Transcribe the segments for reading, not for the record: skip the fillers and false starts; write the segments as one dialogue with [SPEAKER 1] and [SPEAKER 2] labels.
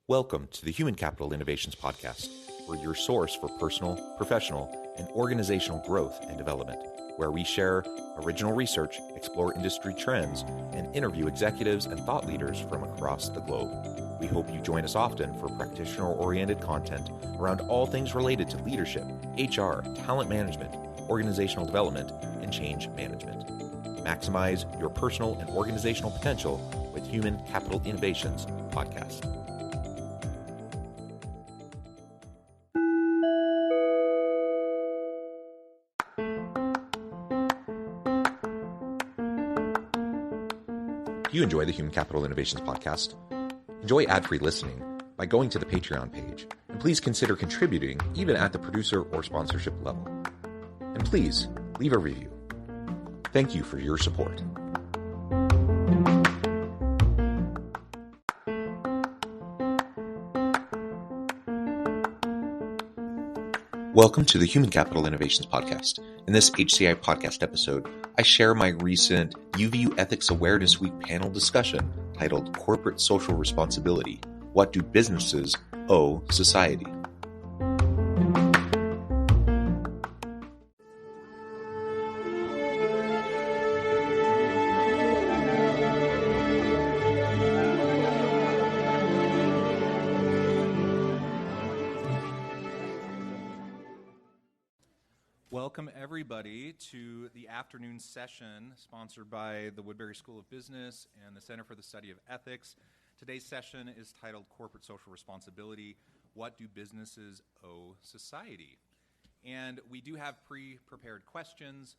[SPEAKER 1] Welcome to the Human Capital Innovations Podcast. We're your source for personal, professional, and organizational growth and development, where we share original research, explore industry trends, and interview executives and thought leaders from across the globe. We hope you join us often for practitioner-oriented content around all things related to leadership, HR, talent management, organizational development, and change management. Maximize your personal and organizational potential with Human Capital Innovations Podcast. Do you enjoy the Human Capital Innovations Podcast? Enjoy ad-free listening by going to the Patreon page, and please consider contributing even at the producer or sponsorship level. And please leave a review. Thank you for your support. Welcome to the Human Capital Innovations Podcast. In this HCI Podcast episode, I share my recent UVU Ethics Awareness Week panel discussion titled Corporate Social Responsibility: What Do Businesses Owe Society?
[SPEAKER 2] Welcome, everybody, to the afternoon session sponsored by the Woodbury School of Business and the Center for the Study of Ethics. Today's session is titled Corporate Social Responsibility: What Do Businesses Owe Society? And we do have pre-prepared questions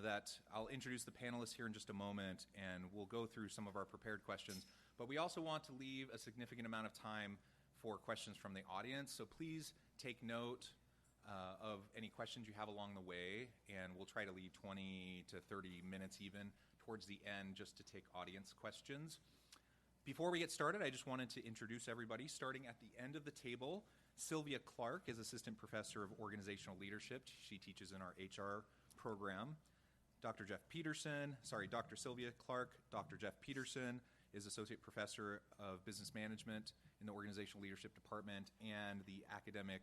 [SPEAKER 2] that I'll introduce the panelists here in just a moment, and we'll go through some of our prepared questions. But we also want to leave a significant amount of time for questions from the audience, so please take note of any questions you have along the way, and we'll try to leave 20 to 30 minutes even towards the end just to take audience questions. Before we get started, I just wanted to introduce everybody. Starting at the end of the table, Silvia Clark is Assistant Professor of Organizational Leadership. She teaches in our HR program. Dr. Silvia Clark, Dr. Jeff Peterson is Associate Professor of Business Management in the Organizational Leadership Department and the Academic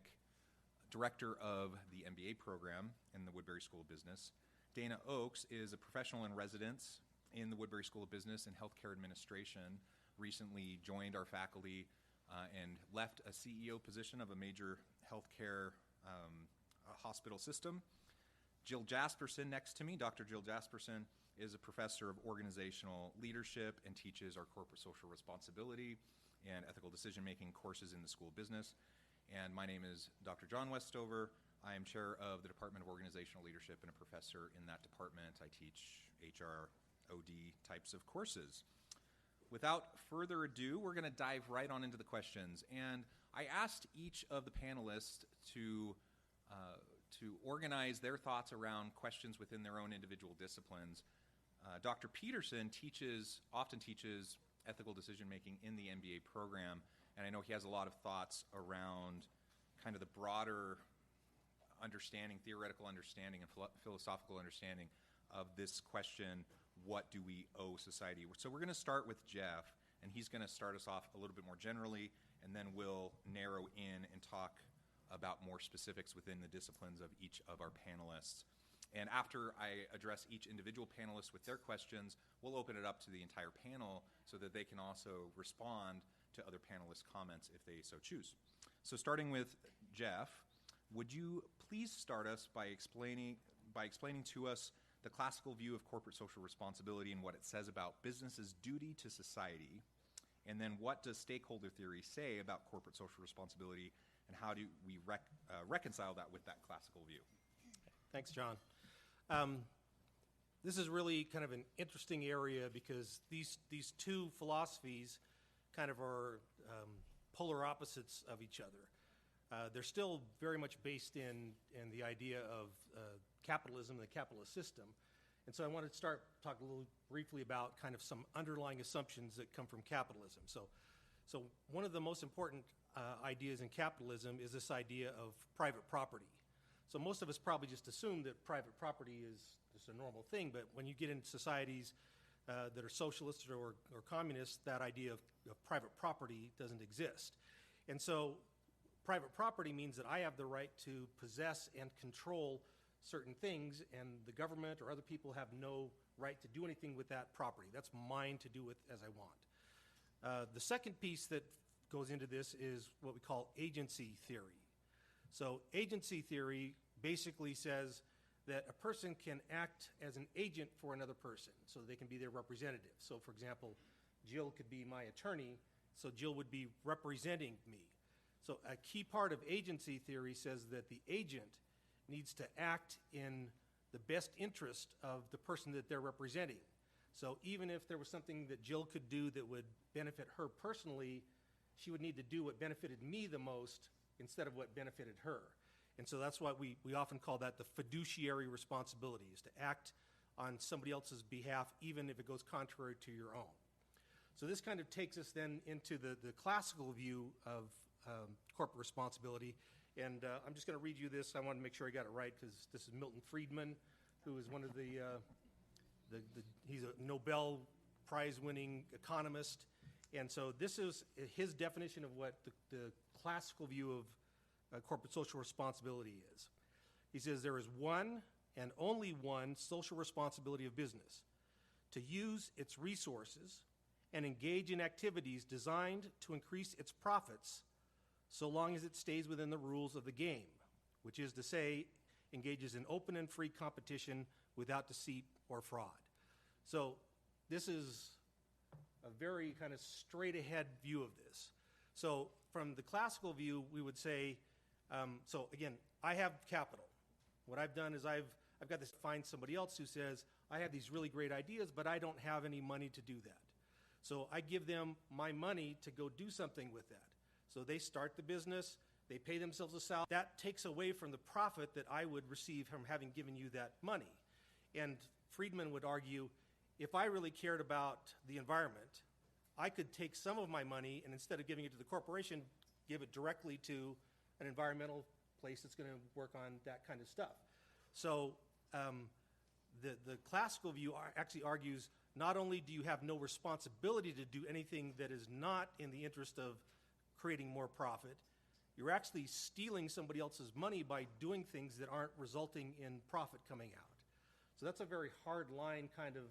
[SPEAKER 2] Director of the MBA program in the Woodbury School of Business. Dana Oakes is a professional in residence in the Woodbury School of Business and Healthcare Administration, recently joined our faculty and left a CEO position of a major healthcare hospital system. Jill Jasperson, next to me, Dr. Jill Jasperson, is a professor of organizational leadership and teaches our corporate social responsibility and ethical decision-making courses in the School of Business. And my name is Dr. John Westover. I am chair of the Department of Organizational Leadership and a professor in that department. I teach HR, OD types of courses. Without further ado, we're going to dive right on into the questions. And I asked each of the panelists to organize their thoughts around questions within their own individual disciplines. Dr. Peterson often teaches ethical decision-making in the MBA program, and I know he has a lot of thoughts around kind of the broader understanding, theoretical understanding, and philosophical understanding of this question, what do we owe society? So we're going to start with Jeff, and he's going to start us off a little bit more generally, and then we'll narrow in and talk about more specifics within the disciplines of each of our panelists. And after I address each individual panelist with their questions, we'll open it up to the entire panel so that they can also respond to other panelists' comments if they so choose. So starting with Jeff, would you please start us by explaining to us the classical view of corporate social responsibility and what it says about business's duty to society, and then what does stakeholder theory say about corporate social responsibility, and how do we reconcile that with that classical view?
[SPEAKER 3] Thanks, John. This is really kind of an interesting area because these two philosophies kind of are polar opposites of each other. They're still very much based in the idea of capitalism, the capitalist system. And so I wanted to talk a little briefly about kind of some underlying assumptions that come from capitalism. So one of the most important ideas in capitalism is this idea of private property. So most of us probably just assume that private property is just a normal thing, but when you get into societies that are socialists or communists, that idea of private property doesn't exist. And so private property means that I have the right to possess and control certain things, and the government or other people have no right to do anything with that property. That's mine to do with as I want. The second piece that goes into this is what we call agency theory. So agency theory basically says that a person can act as an agent for another person, so they can be their representative. So for example, Jill could be my attorney, so Jill would be representing me. So a key part of agency theory says that the agent needs to act in the best interest of the person that they're representing. So even if there was something that Jill could do that would benefit her personally, she would need to do what benefited me the most instead of what benefited her. And so that's why we often call that the fiduciary responsibility, is to act on somebody else's behalf even if it goes contrary to your own. So this kind of takes us then into the classical view of corporate responsibility. And I'm just going to read you this. I want to make sure I got it right, because this is Milton Friedman, who is one of he's a Nobel Prize-winning economist. And so this is his definition of what the classical view of corporate social responsibility is. He says there is one and only one social responsibility of business: to use its resources and engage in activities designed to increase its profits so long as it stays within the rules of the game, which is to say, engages in open and free competition without deceit or fraud. So this is a very kind of straight-ahead view of this. So from the classical view, we would say, so again, I have capital. What I've done is I've got to find somebody else who says, I have these really great ideas, but I don't have any money to do that. So I give them my money to go do something with that. So they start the business, they pay themselves a salary. That takes away from the profit that I would receive from having given you that money. And Friedman would argue, if I really cared about the environment, I could take some of my money and instead of giving it to the corporation, give it directly to an environmental place that's going to work on that kind of stuff. So the classical view actually argues not only do you have no responsibility to do anything that is not in the interest of creating more profit, you're actually stealing somebody else's money by doing things that aren't resulting in profit coming out. So that's a very hard line kind of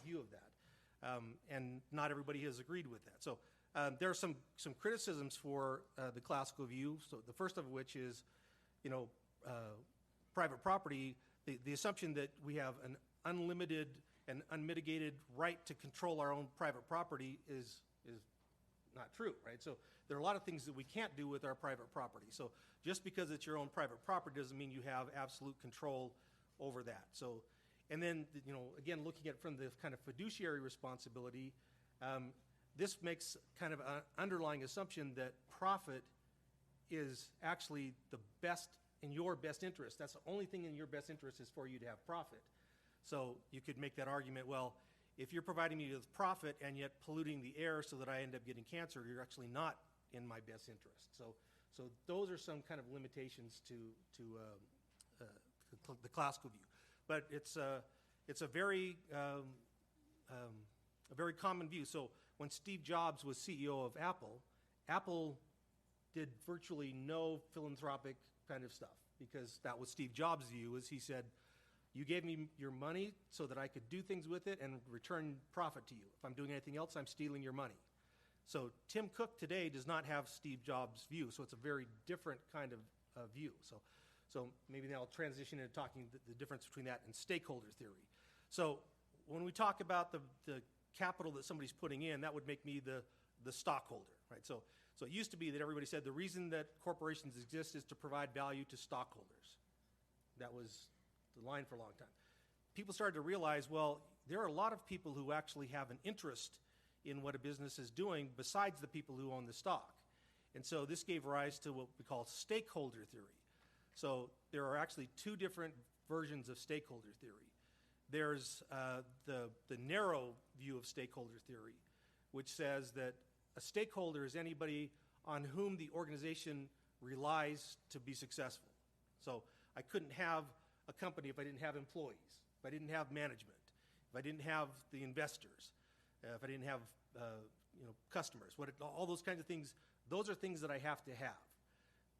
[SPEAKER 3] view of that. And not everybody has agreed with that. So there are some criticisms for the classical view. So the first of which is, private property, the assumption that we have an unlimited and unmitigated right to control our own private property is not true, right? So there are a lot of things that we can't do with our private property. So just because it's your own private property doesn't mean you have absolute control over that. So, and then, again, looking at it from the kind of fiduciary responsibility, this makes kind of an underlying assumption that profit is actually the best in your best interest. That's the only thing in your best interest is for you to have profit. So you could make that argument, well, if you're providing me with profit and yet polluting the air so that I end up getting cancer, you're actually not in my best interest. So those are some kind of limitations to the classical view. But it's a very common view. So when Steve Jobs was CEO of Apple, Apple did virtually no philanthropic kind of stuff, because that was Steve Jobs' view. Is he said, you gave me your money so that I could do things with it and return profit to you. If I'm doing anything else, I'm stealing your money. So Tim Cook today does not have Steve Jobs' view, so it's a very different kind of view. So maybe now I'll transition into talking the difference between that and stakeholder theory. So when we talk about the capital that somebody's putting in, that would make me the stockholder, right? So it used to be that everybody said the reason that corporations exist is to provide value to stockholders. That was the line for a long time. People started to realize, well, there are a lot of people who actually have an interest in what a business is doing besides the people who own the stock. And so this gave rise to what we call stakeholder theory. So there are actually two different versions of stakeholder theory. There's the narrow view of stakeholder theory, which says that a stakeholder is anybody on whom the organization relies to be successful. So I couldn't have a company if I didn't have employees, if I didn't have management, if I didn't have the investors, if I didn't have customers, all those kinds of things, those are things that I have to have.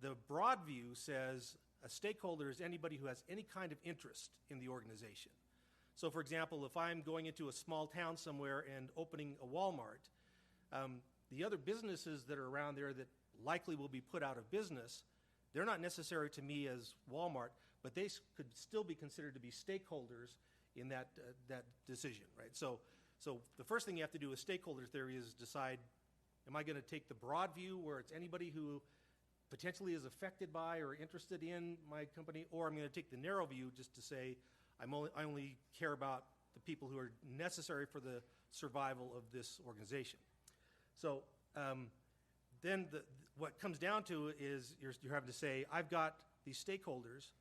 [SPEAKER 3] The broad view says a stakeholder is anybody who has any kind of interest in the organization. So, for example, if I'm going into a small town somewhere and opening a Walmart, the other businesses that are around there that likely will be put out of business, they're not necessary to me as Walmart, but they could still be considered to be stakeholders in that decision, right? So the first thing you have to do with stakeholder theory is decide, am I going to take the broad view where it's anybody who potentially is affected by or interested in my company, or I'm going to take the narrow view just to say I only care about the people who are necessary for the survival of this organization. So then what comes down to is you're having to say, I've got these stakeholders,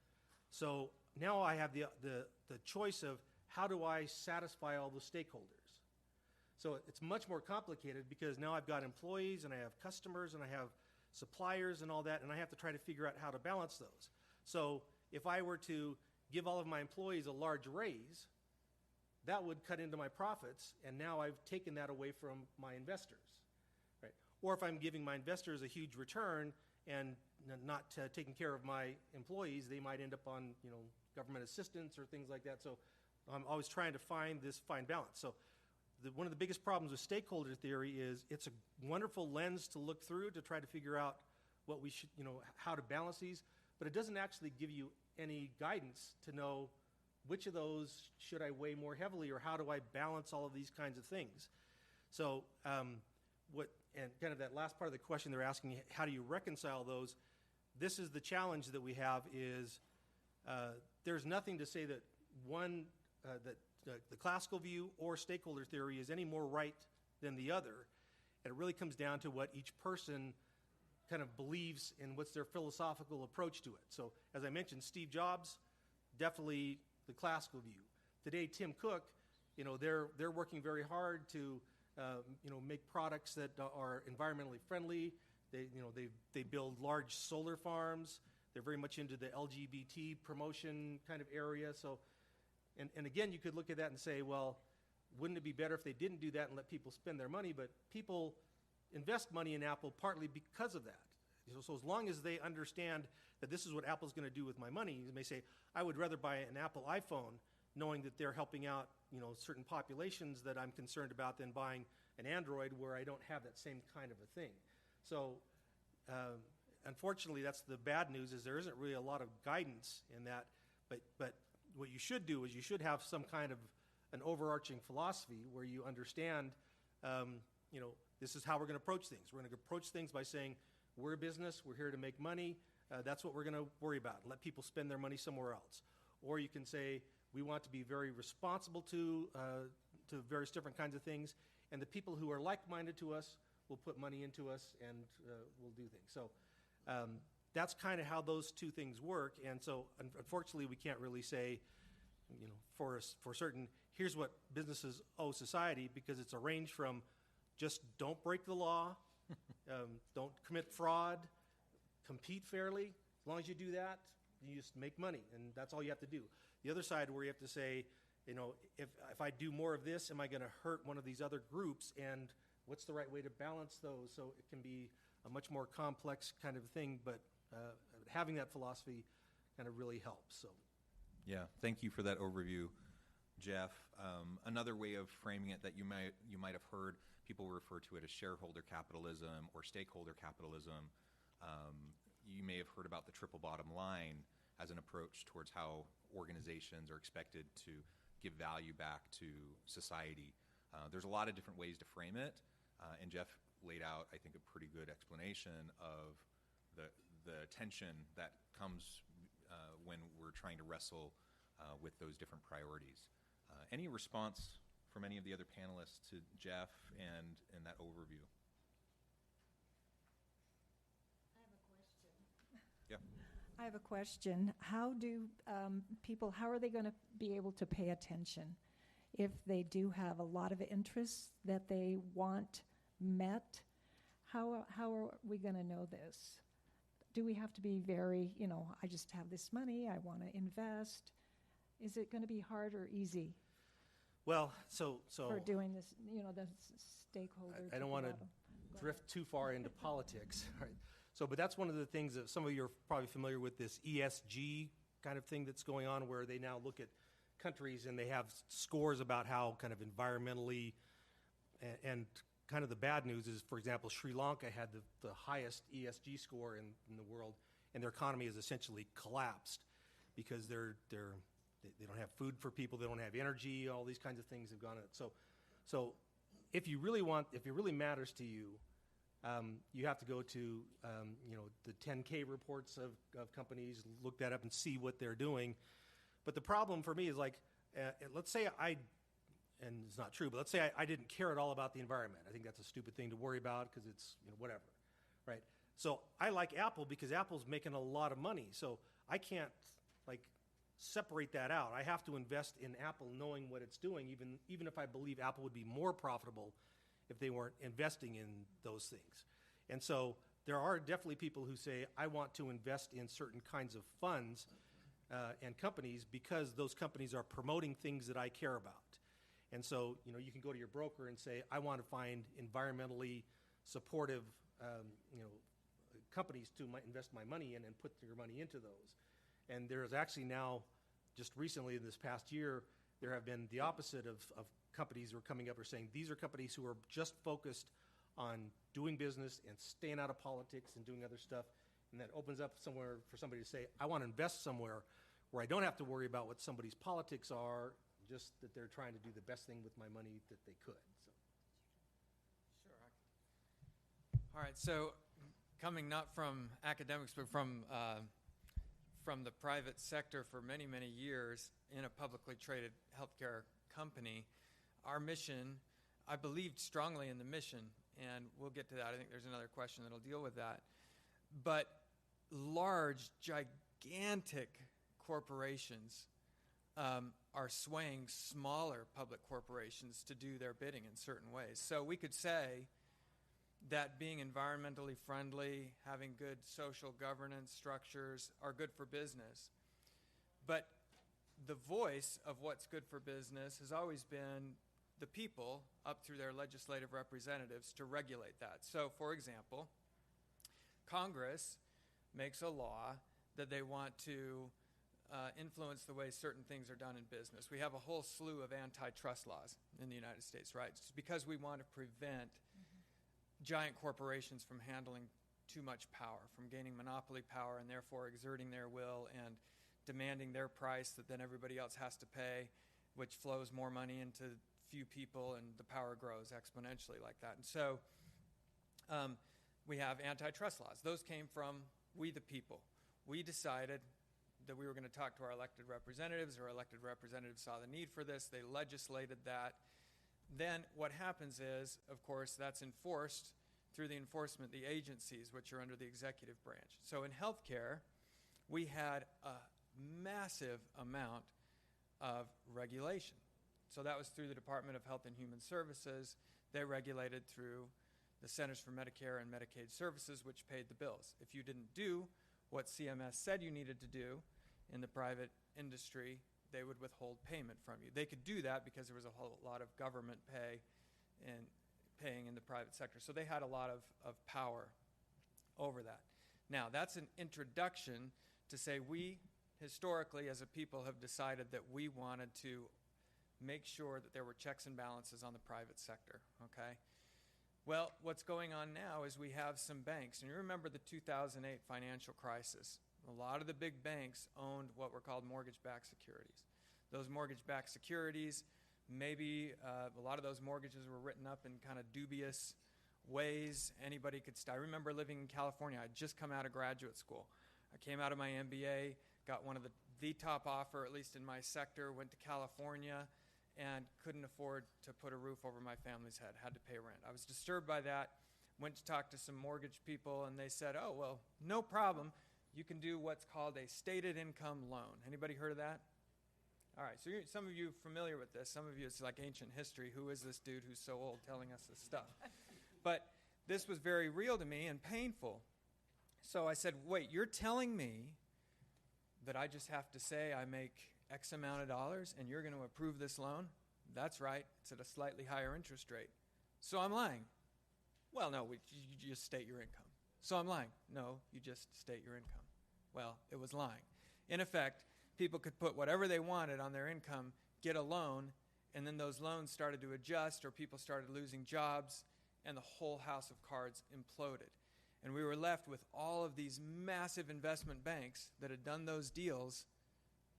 [SPEAKER 3] so now I have the choice of how do I satisfy all the stakeholders. So it's much more complicated because now I've got employees and I have customers and I have suppliers and all that, and I have to try to figure out how to balance those. So if I were to give all of my employees a large raise, that would cut into my profits, and now I've taken that away from my investors, right? Or if I'm giving my investors a huge return and not taking care of my employees, they might end up on government assistance or things like that. So I'm always trying to find this fine balance. So one of the biggest problems with stakeholder theory is it's a wonderful lens to look through to try to figure out what we should, how to balance these, but it doesn't actually give you any guidance to know which of those should I weigh more heavily, or how do I balance all of these kinds of things. So and kind of that last part of the question they're asking, how do you reconcile those? This is the challenge that we have is there's nothing to say that the classical view or stakeholder theory is any more right than the other. And it really comes down to what each person kind of believes and what's their philosophical approach to it. So as I mentioned, Steve Jobs, definitely the classical view. Today, Tim Cook, they're working very hard to make products that are environmentally friendly. They build large solar farms. They're very much into the LGBT promotion kind of area. So, and again, you could look at that and say, well, wouldn't it be better if they didn't do that and let people spend their money? But people invest money in Apple partly because of that. So as long as they understand that this is what Apple's going to do with my money, they may say, I would rather buy an Apple iPhone knowing that they're helping out certain populations that I'm concerned about than buying an Android where I don't have that same kind of a thing. So unfortunately, that's the bad news, is there isn't really a lot of guidance in that. But what you should do is you should have some kind of an overarching philosophy where you understand, this is how we're going to approach things. We're going to approach things by saying, we're a business, we're here to make money, that's what we're going to worry about. Let people spend their money somewhere else. Or you can say, we want to be very responsible to various different kinds of things, and the people who are like-minded to us will put money into us and will do things. So that's kind of how those two things work, and so unfortunately we can't really say, for certain, here's what businesses owe society, because it's a range from just don't break the law, don't commit fraud, compete fairly. As long as you do that, you just make money, and that's all you have to do. The other side, where you have to say, if I do more of this, am I going to hurt one of these other groups, and what's the right way to balance those? So it can be a much more complex kind of thing, but having that philosophy kind of really helps. So,
[SPEAKER 2] yeah, thank you for that overview, Jeff. Another way of framing it that you might have heard, people refer to it as shareholder capitalism or stakeholder capitalism. You may have heard about the triple bottom line as an approach towards how organizations are expected to give value back to society. There's a lot of different ways to frame it, and Jeff laid out, I think, a pretty good explanation of the tension that comes when we're trying to wrestle with those different priorities. Any response from any of the other panelists to Jeff and that overview?
[SPEAKER 4] I have a question. How do how are they going to be able to pay attention if they do have a lot of interests that they want met? How are we going to know this? Do we have to be very, I just have this money, I want to invest? Is it going to be hard or easy?
[SPEAKER 3] Well, so
[SPEAKER 4] for doing this, the stakeholder.
[SPEAKER 3] I don't want to drift too far into politics, right? So, but that's one of the things that some of you are probably familiar with, this ESG kind of thing that's going on, where they now look at countries and they have scores about how kind of environmentally, and kind of the bad news is, for example, Sri Lanka had the highest ESG score in the world, and their economy has essentially collapsed because they don't have food for people, they don't have energy, all these kinds of things have gone on. So if it really matters to you, you have to go to the 10K reports of companies, look that up and see what they're doing. But the problem for me is, like, let's say and it's not true, but let's say I didn't care at all about the environment. I think that's a stupid thing to worry about because it's whatever, right? So I like Apple because Apple's making a lot of money. So I can't separate that out. I have to invest in Apple knowing what it's doing, even if I believe Apple would be more profitable if they weren't investing in those things. And so there are definitely people who say, I want to invest in certain kinds of funds and companies because those companies are promoting things that I care about. And so, you can go to your broker and say, I want to find environmentally supportive, companies to invest my money in and put your money into those. And there is actually now, just recently in this past year, there have been the opposite of companies who are coming up or saying, these are companies who are just focused on doing business and staying out of politics and doing other stuff. And that opens up somewhere for somebody to say, I want to invest somewhere where I don't have to worry about what somebody's politics are, just that they're trying to do the best thing with my money that they could. So.
[SPEAKER 5] Sure. All right, so coming not from academics, but from the private sector for many, many years in a publicly traded healthcare company, our mission, I believed strongly in the mission, and we'll get to that. I think there's another question that'll deal with that. But large, gigantic corporations are swaying smaller public corporations to do their bidding in certain ways. So we could say that being environmentally friendly, having good social governance structures are good for business. But the voice of what's good for business has always been the people up through their legislative representatives to regulate that. So, for example, Congress makes a law that they want to influence the way certain things are done in business. We have a whole slew of antitrust laws in the United States, right? It's because we want to prevent giant corporations from handling too much power, from gaining monopoly power and therefore exerting their will and demanding their price that then everybody else has to pay, which flows more money into few people and the power grows exponentially like that. And so we have antitrust laws. Those came from we the people. We decided that we were going to talk to our elected representatives. Our elected representatives saw the need for this. They legislated that. Then what happens is, of course, that's enforced through the enforcement, the agencies, which are under the executive branch. So in healthcare, we had a massive amount of regulation. So that was through the Department of Health and Human Services. They regulated through the Centers for Medicare and Medicaid Services, which paid the bills. If you didn't do what CMS said you needed to do in the private industry, they would withhold payment from you. They could do that because there was a whole lot of government pay and paying in the private sector. So they had a lot of power over that. Now, that's an introduction to say we historically as a people have decided that we wanted to make sure that there were checks and balances on the private sector, okay? Well, what's going on now is we have some banks, and you remember the 2008 financial crisis. A lot of the big banks owned what were called mortgage-backed securities. Those mortgage-backed securities, maybe a lot of those mortgages were written up in kind of dubious ways. Anybody could I remember living in California. I'd just come out of graduate school. I came out of my MBA, got one of the top offer, at least in my sector, went to California, and couldn't afford to put a roof over my family's head, had to pay rent. I was disturbed by that, went to talk to some mortgage people, and they said, oh, well, no problem. You can do what's called a stated income loan. Anybody heard of that? All right, so some of you are familiar with this. Some of you, it's like ancient history. Who is this dude who's so old telling us this stuff? But this was very real to me and painful. So I said, wait, you're telling me that I just have to say I make X amount of dollars and you're going to approve this loan? That's right, it's at a slightly higher interest rate. So I'm lying. Well, no, you just state your income. So I'm lying. No, you just state your income. Well, it was lying. In effect, people could put whatever they wanted on their income, get a loan, and then those loans started to adjust, or people started losing jobs, and the whole house of cards imploded. And we were left with all of these massive investment banks that had done those deals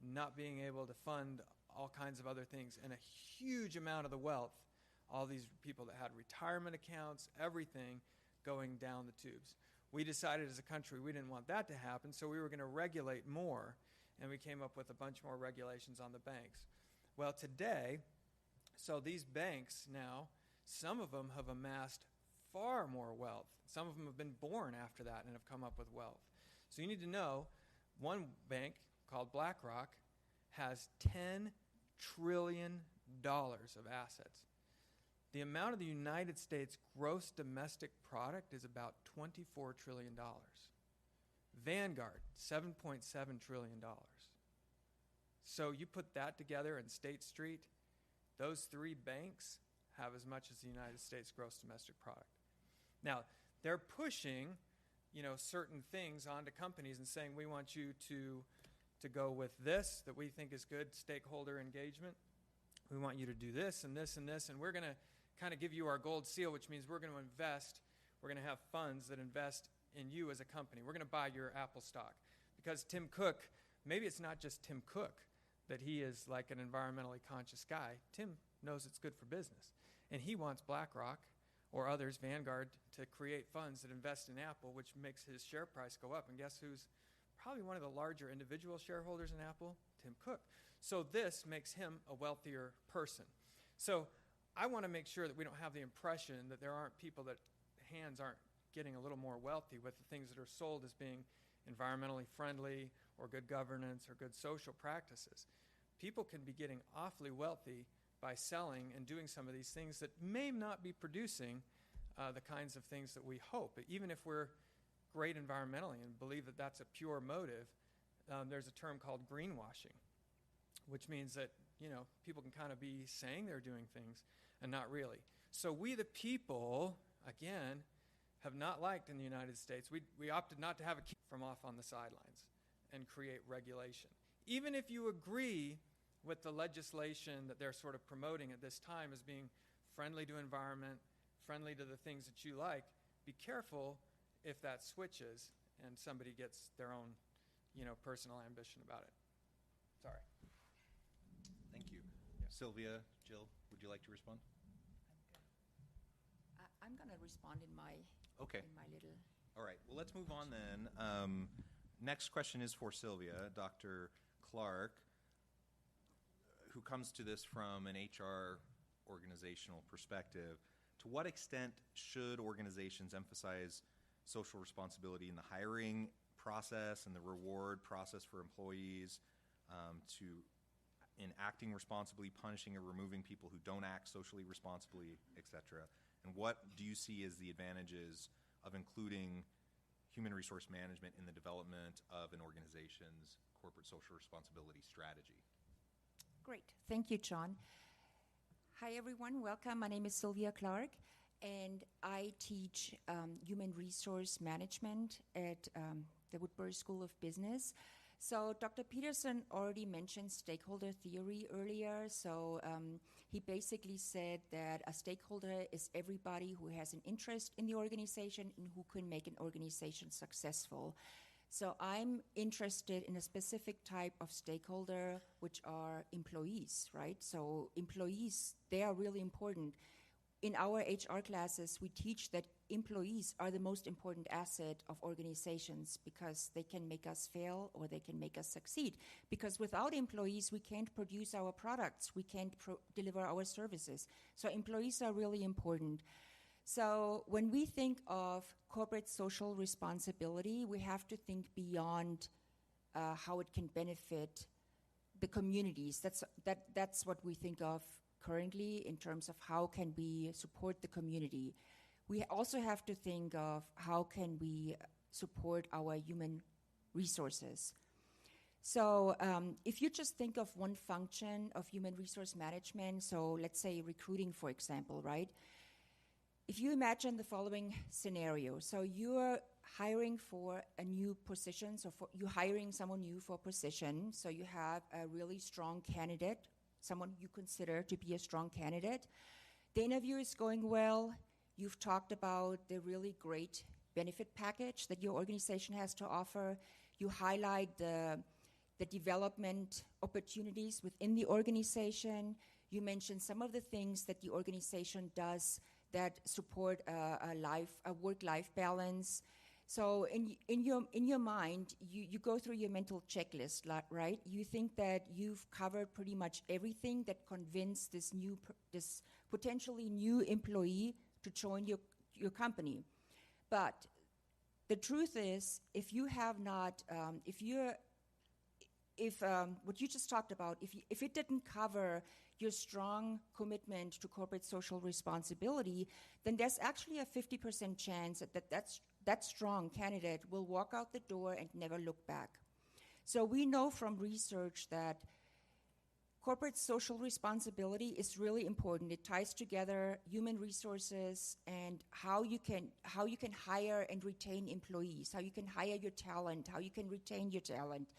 [SPEAKER 5] not being able to fund all kinds of other things, and a huge amount of the wealth, all these people that had retirement accounts, everything going down the tubes. We decided as a country we didn't want that to happen, so we were going to regulate more, and we came up with a bunch more regulations on the banks. Well, today, so these banks now, some of them have amassed far more wealth. Some of them have been born after that and have come up with wealth. So you need to know, one bank called BlackRock has $10 trillion of assets. The amount of the United States gross domestic product is about $24 trillion. Vanguard, $7.7 trillion. So you put that together in State Street, those three banks have as much as the United States gross domestic product. Now, they're pushing, certain things onto companies and saying, we want you to go with this that we think is good stakeholder engagement. We want you to do this and this and this, and we're going to kind of give you our gold seal, which means we're going to invest. We're going to have funds that invest in you as a company. We're going to buy your Apple stock. Because Tim Cook, maybe it's not just Tim Cook that he is like an environmentally conscious guy. Tim knows it's good for business. And he wants BlackRock or others, Vanguard, to create funds that invest in Apple, which makes his share price go up. And guess who's probably one of the larger individual shareholders in Apple? Tim Cook. So this makes him a wealthier person. So I want to make sure that we don't have the impression that there aren't people that hands aren't getting a little more wealthy with the things that are sold as being environmentally friendly or good governance or good social practices. People can be getting awfully wealthy by selling and doing some of these things that may not be producing the kinds of things that we hope. Even if we're great environmentally and believe that that's a pure motive, there's a term called greenwashing, which means that people can kind of be saying they're doing things and not really. So we the people, again, have not liked in the United States. We opted not to have a keep from off on the sidelines and create regulation. Even if you agree with the legislation that they're sort of promoting at this time as being friendly to environment, friendly to the things that you like, be careful if that switches and somebody gets their own, personal ambition about it. Sorry.
[SPEAKER 2] Thank you. Silvia, Jill, would you like to respond?
[SPEAKER 6] I'm going to respond in my little...
[SPEAKER 2] All right. Well, let's move on then. Next question is for Silvia. Dr. Clark, who comes to this from an HR organizational perspective, to what extent should organizations emphasize social responsibility in the hiring process and the reward process for employees, in acting responsibly, punishing or removing people who don't act socially responsibly, et cetera? And what do you see as the advantages of including human resource management in the development of an organization's corporate social responsibility strategy?
[SPEAKER 6] Great. Thank you, John. Hi, everyone. Welcome. My name is Silvia Clark, and I teach human resource management at the Woodbury School of Business. So Dr. Peterson already mentioned stakeholder theory earlier. So he basically said that a stakeholder is everybody who has an interest in the organization and who can make an organization successful. So I'm interested in a specific type of stakeholder, which are employees, right? So employees, they are really important. In our HR classes, we teach that employees are the most important asset of organizations because they can make us fail or they can make us succeed. Because without employees, we can't produce our products, we can't deliver our services. So employees are really important. So when we think of corporate social responsibility, we have to think beyond how it can benefit the communities. That's what we think of currently in terms of how can we support the community. We also have to think of how can we support our human resources. So if you just think of one function of human resource management, so let's say recruiting, for example, right? If you imagine the following scenario, so you're hiring for a new position, so you're hiring someone new for a position, so you have a really strong candidate, someone you consider to be a strong candidate. The interview is going well. You've talked about the really great benefit package that your organization has to offer. You highlight the development opportunities within the organization. You mentioned some of the things that the organization does that support a work-life balance. So in your mind, you go through your mental checklist, right? You think that you've covered pretty much everything that convinced this potentially new employee to join your company. But the truth is, if you have not, what you just talked about, if it didn't cover your strong commitment to corporate social responsibility, then there's actually a 50% chance that strong candidate will walk out the door and never look back. So we know from research that corporate social responsibility is really important. It ties together human resources and how you can hire and retain employees, how you can hire your talent, how you can retain your talent.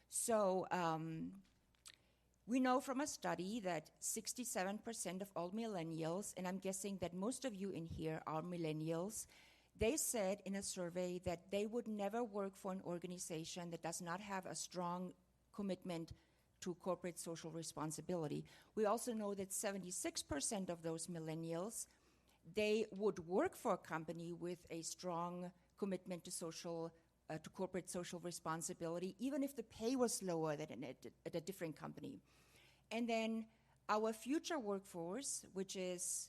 [SPEAKER 6] So we know from a study that 67% of all millennials, and I'm guessing that most of you in here are millennials, they said in a survey that they would never work for an organization that does not have a strong commitment to corporate social responsibility. We also know that 76% of those millennials, they would work for a company with a strong commitment to corporate social responsibility, even if the pay was lower than at a different company. And then our future workforce, which is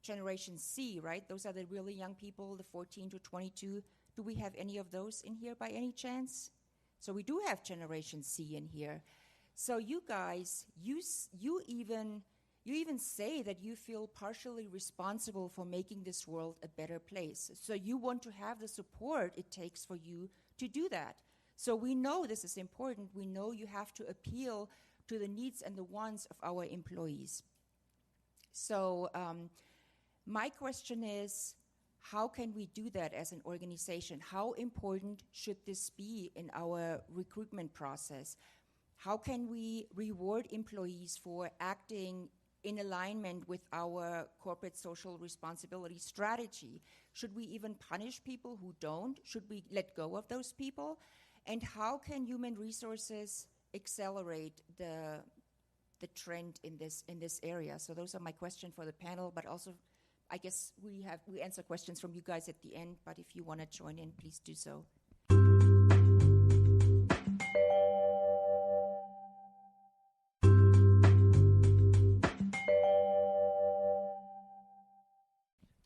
[SPEAKER 6] Generation C, right? Those are the really young people, the 14 to 22. Do we have any of those in here by any chance? So we do have Generation C in here. So you guys, you even say that you feel partially responsible for making this world a better place. So you want to have the support it takes for you to do that. So we know this is important. We know you have to appeal to the needs and the wants of our employees. So my question is, how can we do that as an organization? How important should this be in our recruitment process? How can we reward employees for acting in alignment with our corporate social responsibility strategy? Should we even punish people who don't? Should we let go of those people? And how can human resources accelerate the trend in this area? So those are my questions for the panel, but also I guess we answer questions from you guys at the end, but if you want to join in, please do so.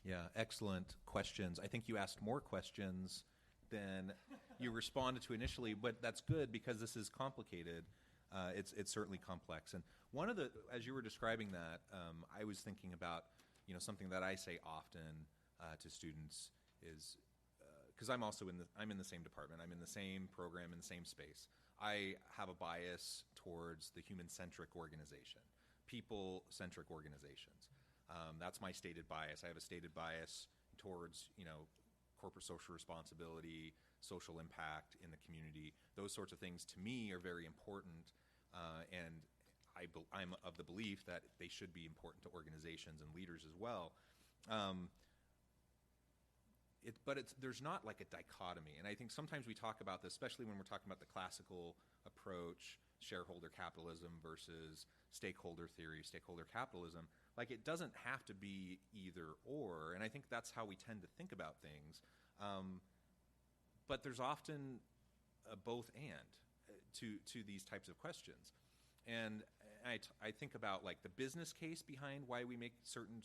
[SPEAKER 2] Yeah, excellent questions. I think you asked more questions than you responded to initially, but that's good because this is complicated. It's certainly complex. And one of the, as you were describing that, I was thinking about, something that I say often to students is, because I'm in the same department, I'm in the same program, in the same space. I have a bias towards the human-centric organization, people-centric organizations. That's my stated bias. I have a stated bias towards, corporate social responsibility, social impact in the community. Those sorts of things to me are very important, and I'm of the belief that they should be important to organizations and leaders as well. There's not like a dichotomy, and I think sometimes we talk about this, especially when we're talking about the classical approach, shareholder capitalism versus stakeholder theory, stakeholder capitalism. Like, it doesn't have to be either or, and I think that's how we tend to think about things. But there's often a both and to these types of questions. And I think about like the business case behind why we make certain,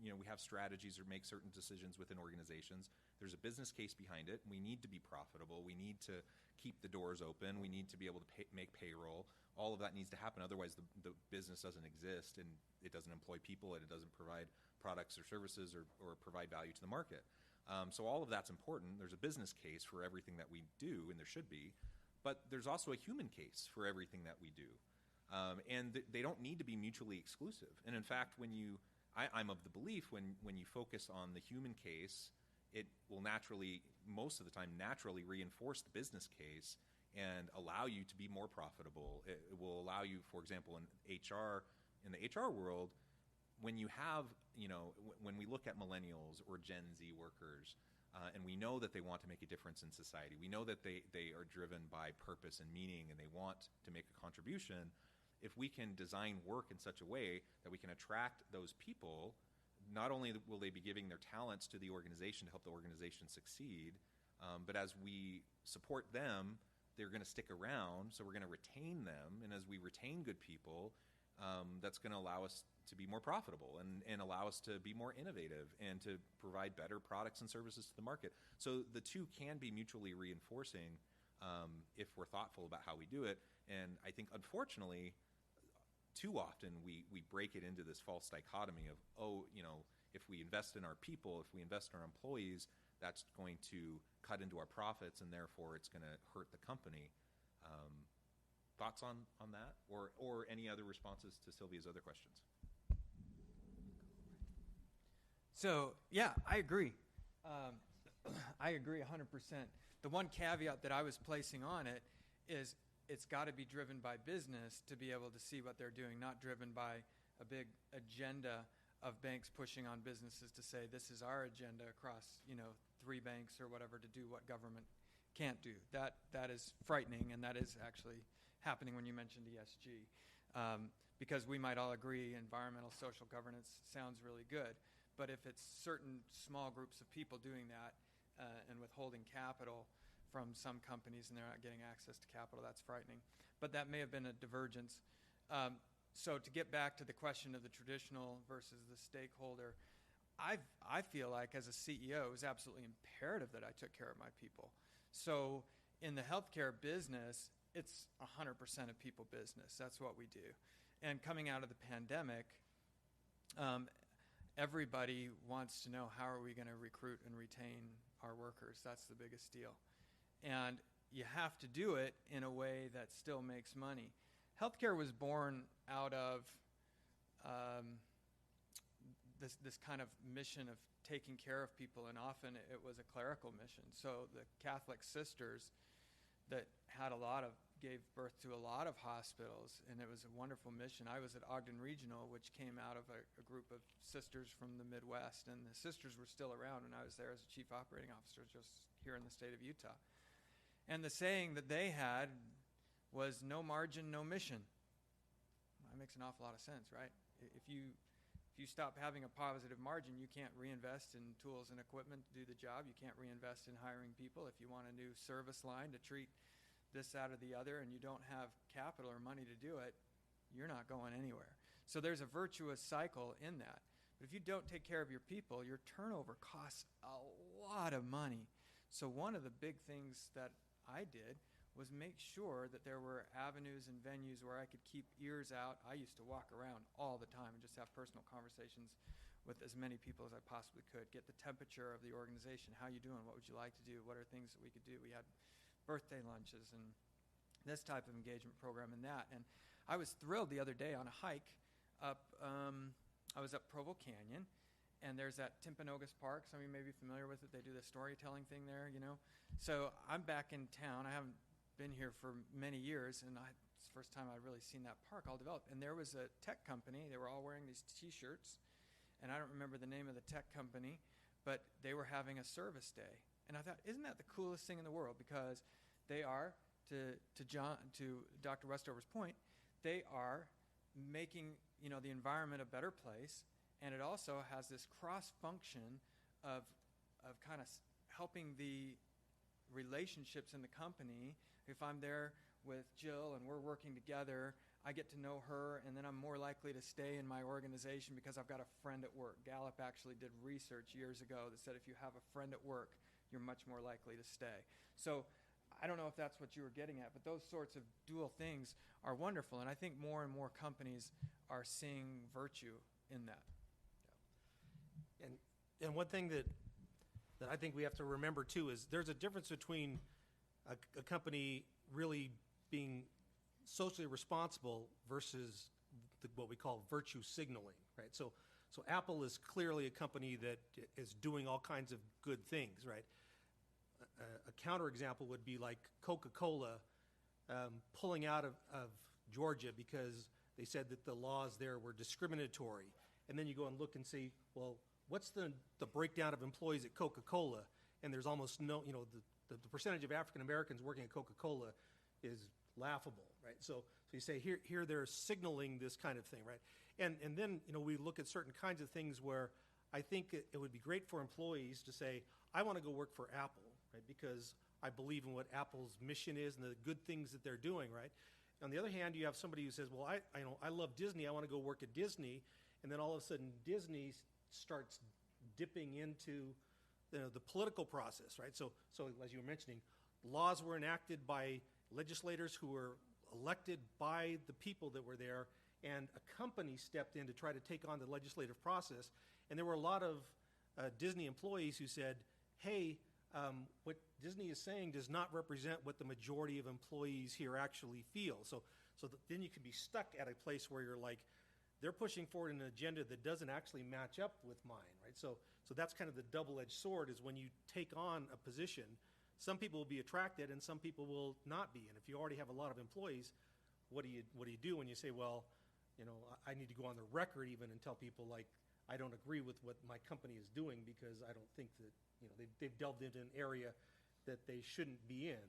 [SPEAKER 2] we have strategies or make certain decisions within organizations. There's a business case behind it. We need to be profitable. We need to keep the doors open. We need to be able to make payroll. All of that needs to happen. Otherwise, the business doesn't exist, and it doesn't employ people, and it doesn't provide products or services or provide value to the market. So all of that's important. There's a business case for everything that we do, and there should be. but there's also a human case for everything that we do. And they don't need to be mutually exclusive. And in fact, I'm of the belief when you focus on the human case, it will naturally, most of the time, naturally reinforce the business case and allow you to be more profitable. It will allow you, for example, in the HR world, when you have, when we look at millennials or Gen Z workers, and we know that they want to make a difference in society, we know that they are driven by purpose and meaning and they want to make a contribution. If we can design work in such a way that we can attract those people, not only will they be giving their talents to the organization to help the organization succeed, but as we support them, they're going to stick around, so we're going to retain them. And as we retain good people, that's going to allow us to be more profitable and allow us to be more innovative and to provide better products and services to the market. So the two can be mutually reinforcing if we're thoughtful about how we do it. And I think, unfortunately, too often we break it into this false dichotomy of, if we invest in our people, if we invest in our employees, that's going to cut into our profits and therefore it's going to hurt the company. Thoughts on that or any other responses to Silvia's other questions?
[SPEAKER 5] So, yeah, I agree. I agree 100%. The one caveat that I was placing on it is it's got to be driven by business to be able to see what they're doing, not driven by a big agenda of banks pushing on businesses to say this is our agenda across 3 banks or whatever to do what government can't do. That is frightening, and that is actually happening when you mentioned ESG, because we might all agree environmental social governance sounds really good, but if it's certain small groups of people doing that and withholding capital from some companies and they're not getting access to capital, that's frightening. But that may have been a divergence. So to get back to the question of the traditional versus the stakeholder, I feel like as a CEO it was absolutely imperative that I took care of my people. So in the healthcare business, it's 100% a people business. That's what we do. And coming out of the pandemic, everybody wants to know how are we going to recruit and retain our workers. That's the biggest deal. And you have to do it in a way that still makes money. Healthcare was born out of this kind of mission of taking care of people, and often it was a clerical mission. So the Catholic sisters that gave birth to a lot of hospitals, and it was a wonderful mission. I was at Ogden Regional, which came out of a group of sisters from the Midwest, and the sisters were still around when I was there as a chief operating officer just here in the state of Utah. And the saying that they had was no margin, no mission. That makes an awful lot of sense, right? If you stop having a positive margin, you can't reinvest in tools and equipment to do the job. You can't reinvest in hiring people. If you want a new service line to treat this, that, or the other, and you don't have capital or money to do it, you're not going anywhere. So there's a virtuous cycle in that. But if you don't take care of your people, your turnover costs a lot of money. So one of the big things that I did was make sure that there were avenues and venues where I could keep ears out. I used to walk around all the time and just have personal conversations with as many people as I possibly could, get the temperature of the organization. How you doing? What would you like to do? What are things that we could do? We had birthday lunches and this type of engagement program and that. And I was thrilled the other day on a hike up, I was up Provo Canyon, and there's that Timpanogos Park. Some of you may be familiar with it. They do the storytelling thing there, So I'm back in town. I haven't been here for many years, and it's the first time I've really seen that park all developed. And there was a tech company. They were all wearing these T-shirts, and I don't remember the name of the tech company, but they were having a service day. And I thought, isn't that the coolest thing in the world? Because they are, to Dr. Westover's point, they are making the environment a better place, and it also has this cross-function of kind of helping the relationships in the company. If I'm there with Jill and we're working together, I get to know her, and then I'm more likely to stay in my organization because I've got a friend at work. Gallup actually did research years ago that said if you have a friend at work, you're much more likely to stay. So I don't know if that's what you were getting at, but those sorts of dual things are wonderful, and I think more and more companies are seeing virtue in that.
[SPEAKER 3] And one thing that I think we have to remember too is there's a difference between a company really being socially responsible versus what we call virtue signaling, right? So Apple is clearly a company that is doing all kinds of good things, right? A counterexample would be like Coca-Cola pulling out of Georgia because they said that the laws there were discriminatory. And then you go and look and see, well, what's the breakdown of employees at Coca-Cola? And there's almost no, the percentage of African Americans working at Coca-Cola is laughable, right? So you say here they're signaling this kind of thing, right? And then we look at certain kinds of things where I think it would be great for employees to say, I want to go work for Apple, right? Because I believe in what Apple's mission is and the good things that they're doing, right? On the other hand, you have somebody who says, well, I love Disney, I want to go work at Disney, and then all of a sudden Disney starts dipping into the political process, right? So as you were mentioning, laws were enacted by legislators who were elected by the people that were there, and a company stepped in to try to take on the legislative process. And there were a lot of Disney employees who said, hey, what Disney is saying does not represent what the majority of employees here actually feel. So then you can be stuck at a place where you're like, they're pushing forward an agenda that doesn't actually match up with mine, right? So that's kind of the double-edged sword, is when you take on a position, some people will be attracted and some people will not be. And if you already have a lot of employees, what do you do when you say, well, I need to go on the record even and tell people, like, I don't agree with what my company is doing because I don't think that they've delved into an area that they shouldn't be in.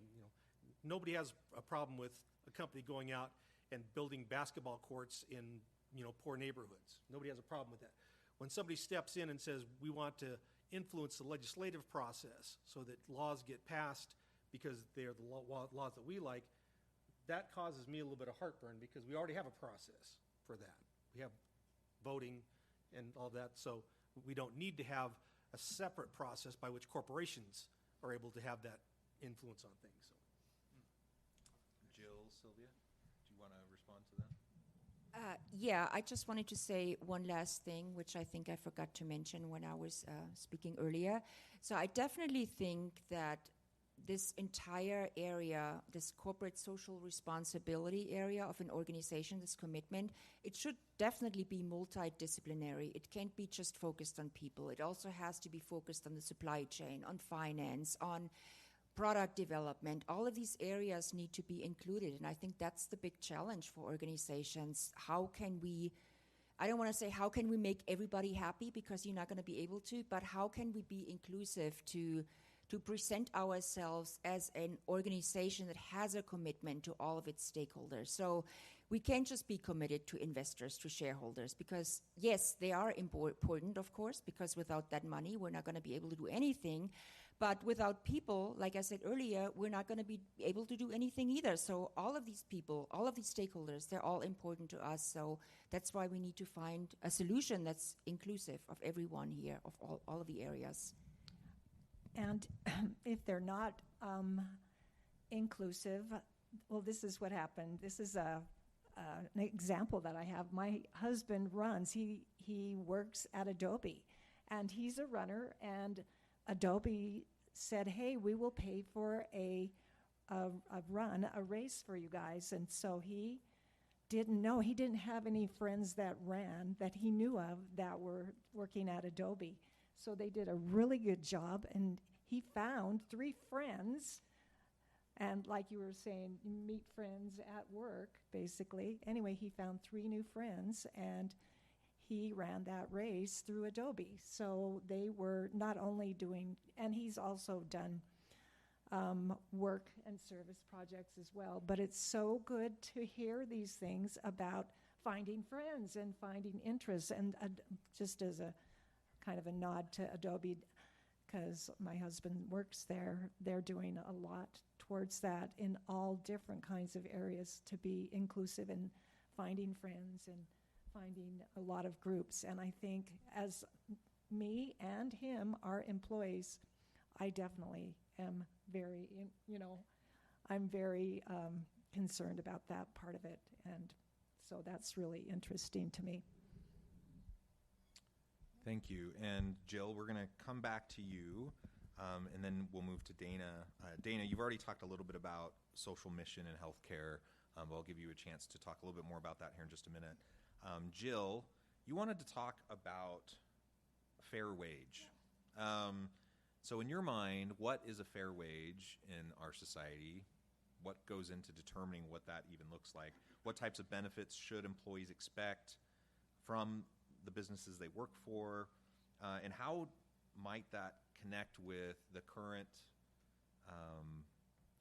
[SPEAKER 3] Nobody has a problem with a company going out and building basketball courts in poor neighborhoods. Nobody has a problem with that. When somebody steps in and says, we want to influence the legislative process so that laws get passed because they are the laws that we like, that causes me a little bit of heartburn because we already have a process for that. We have voting and all that, so we don't need to have a separate process by which corporations are able to have that influence on things. So.
[SPEAKER 2] Jill, Silvia, do you want to respond to that?
[SPEAKER 6] Yeah, I just wanted to say one last thing, which I think I forgot to mention when I was speaking earlier. So I definitely think that this entire area, this corporate social responsibility area of an organization, this commitment, it should definitely be multidisciplinary. It can't be just focused on people. It also has to be focused on the supply chain, on finance, on product development. All of these areas need to be included, and I think that's the big challenge for organizations. How can we, I don't want to say how can we make everybody happy, because you're not going to be able to, but how can we be inclusive to present ourselves as an organization that has a commitment to all of its stakeholders. So we can't just be committed to investors, to shareholders, because yes, they are important, of course, because without that money, we're not going to be able to do anything. But without people, like I said earlier, we're not going to be able to do anything either. So all of these people, all of these stakeholders, they're all important to us. So that's why we need to find a solution that's inclusive of everyone here, of all of the areas.
[SPEAKER 4] And if they're not inclusive, well, this is what happened. This is an example that I have. My husband runs. He works at Adobe, and he's a runner. And Adobe said, "Hey, we will pay for a run, a race for you guys." And so he didn't know. He didn't have any friends that ran that he knew of that were working at Adobe. So they did a really good job, and he found 3 friends. And like you were saying, you meet friends at work, basically. Anyway, he found 3 new friends, and he ran that race through Adobe. So they were not only doing, and he's also done work and service projects as well. But it's so good to hear these things about finding friends and finding interests. And just as a kind of a nod to Adobe, because my husband works there, they're doing a lot towards that in all different kinds of areas to be inclusive and finding friends and finding a lot of groups. And I think as me and him are employees, I definitely am very, I'm very concerned about that part of it. And so that's really interesting to me.
[SPEAKER 2] Thank you. And Jill, we're going to come back to you. and then we'll move to Dana. Dana, you've already talked a little bit about social mission and healthcare, but I'll give you a chance to talk a little bit more about that here in just a minute. Jill, you wanted to talk about fair wage. So in your mind, what is a fair wage in our society? What goes into determining what that even looks like? What types of benefits should employees expect from the businesses they work for? And how might that connect with the current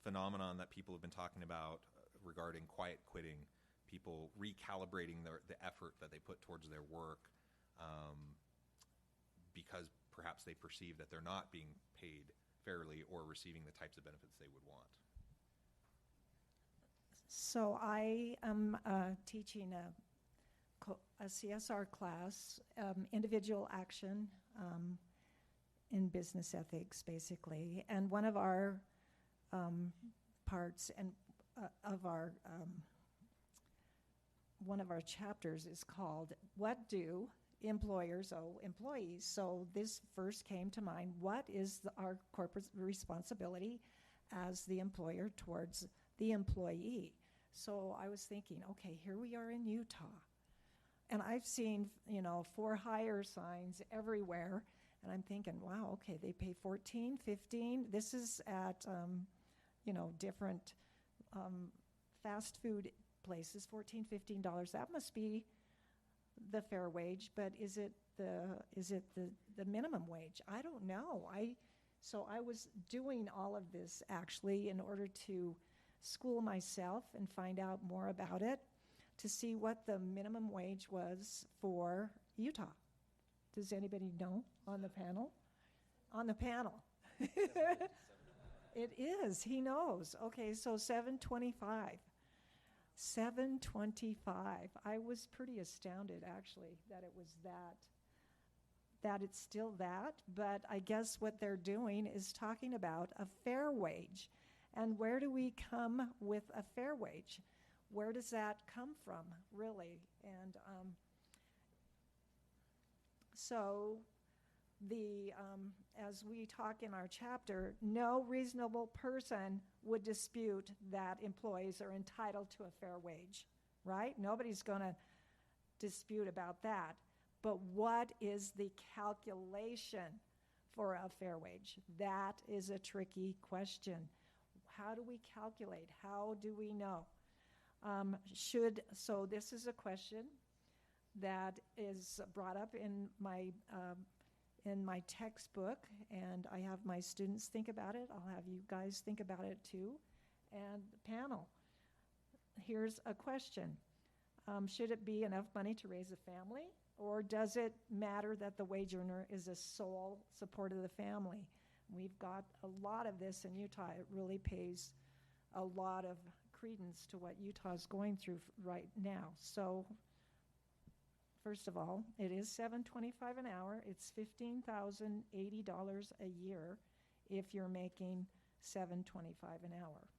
[SPEAKER 2] phenomenon that people have been talking about regarding quiet quitting, people recalibrating the effort that they put towards their work because perhaps they perceive that they're not being paid fairly or receiving the types of benefits they would want?
[SPEAKER 4] So I am teaching a CSR class, individual action in business ethics, basically. And one of our parts and one of our chapters is called "What Do Employers Owe Employees?" So this first came to mind. What is our corporate responsibility as the employer towards the employee? So I was thinking, okay, here we are in Utah, and I've seen, for hire signs everywhere, and I'm thinking, wow, okay, they pay $14, $15. This is at, different fast food places, $14, $15. That must be the fair wage, but is it the minimum wage? I don't know. So I was doing all of this actually in order to school myself and find out more about it, to see what the minimum wage was for Utah. Does anybody know on the panel? On the panel. It is. He knows. Okay, so $7.25. $7.25. I was pretty astounded, actually, that it was that it's still that, but I guess what they're doing is talking about a fair wage. And where do we come with a fair wage? Where does that come from, really? And so as we talk in our chapter, no reasonable person would dispute that employees are entitled to a fair wage, right? Nobody's going to dispute about that. But what is the calculation for a fair wage? That is a tricky question. How do we calculate? How do we know? So this is a question that is brought up in my textbook, and I have my students think about it. I'll have you guys think about it too. And the panel, here's a question. Should it be enough money to raise a family, or does it matter that the wage earner is a sole support of the family? We've got a lot of this in Utah. It really pays a lot of credence to what Utah is going through right now. So first of all, it is $7.25 an hour. It's $15,080 a year if you're making $7.25 an hour.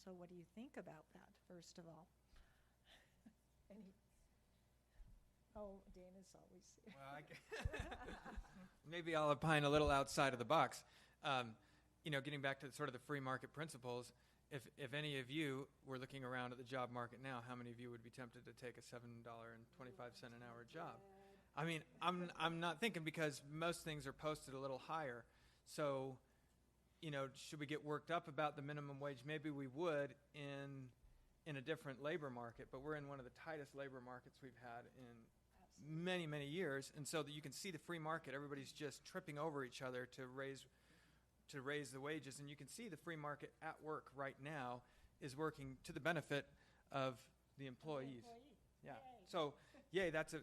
[SPEAKER 4] So what do you think about that, first of all? Dana's always...
[SPEAKER 5] Well, maybe I'll opine a little outside of the box. Getting back to sort of the free market principles, if any of you were looking around at the job market now, how many of you would be tempted to take a $7.25 an hour job? I mean, I'm not thinking, because most things are posted a little higher. So, should we get worked up about the minimum wage? Maybe we would in a different labor market, but we're in one of the tightest labor markets we've had in many, many years. And so that you can see the free market, everybody's just tripping over each other to raise the wages. And you can see the free market at work right now is working to the benefit of the employees. Yeah. Yay. So, yay, that's a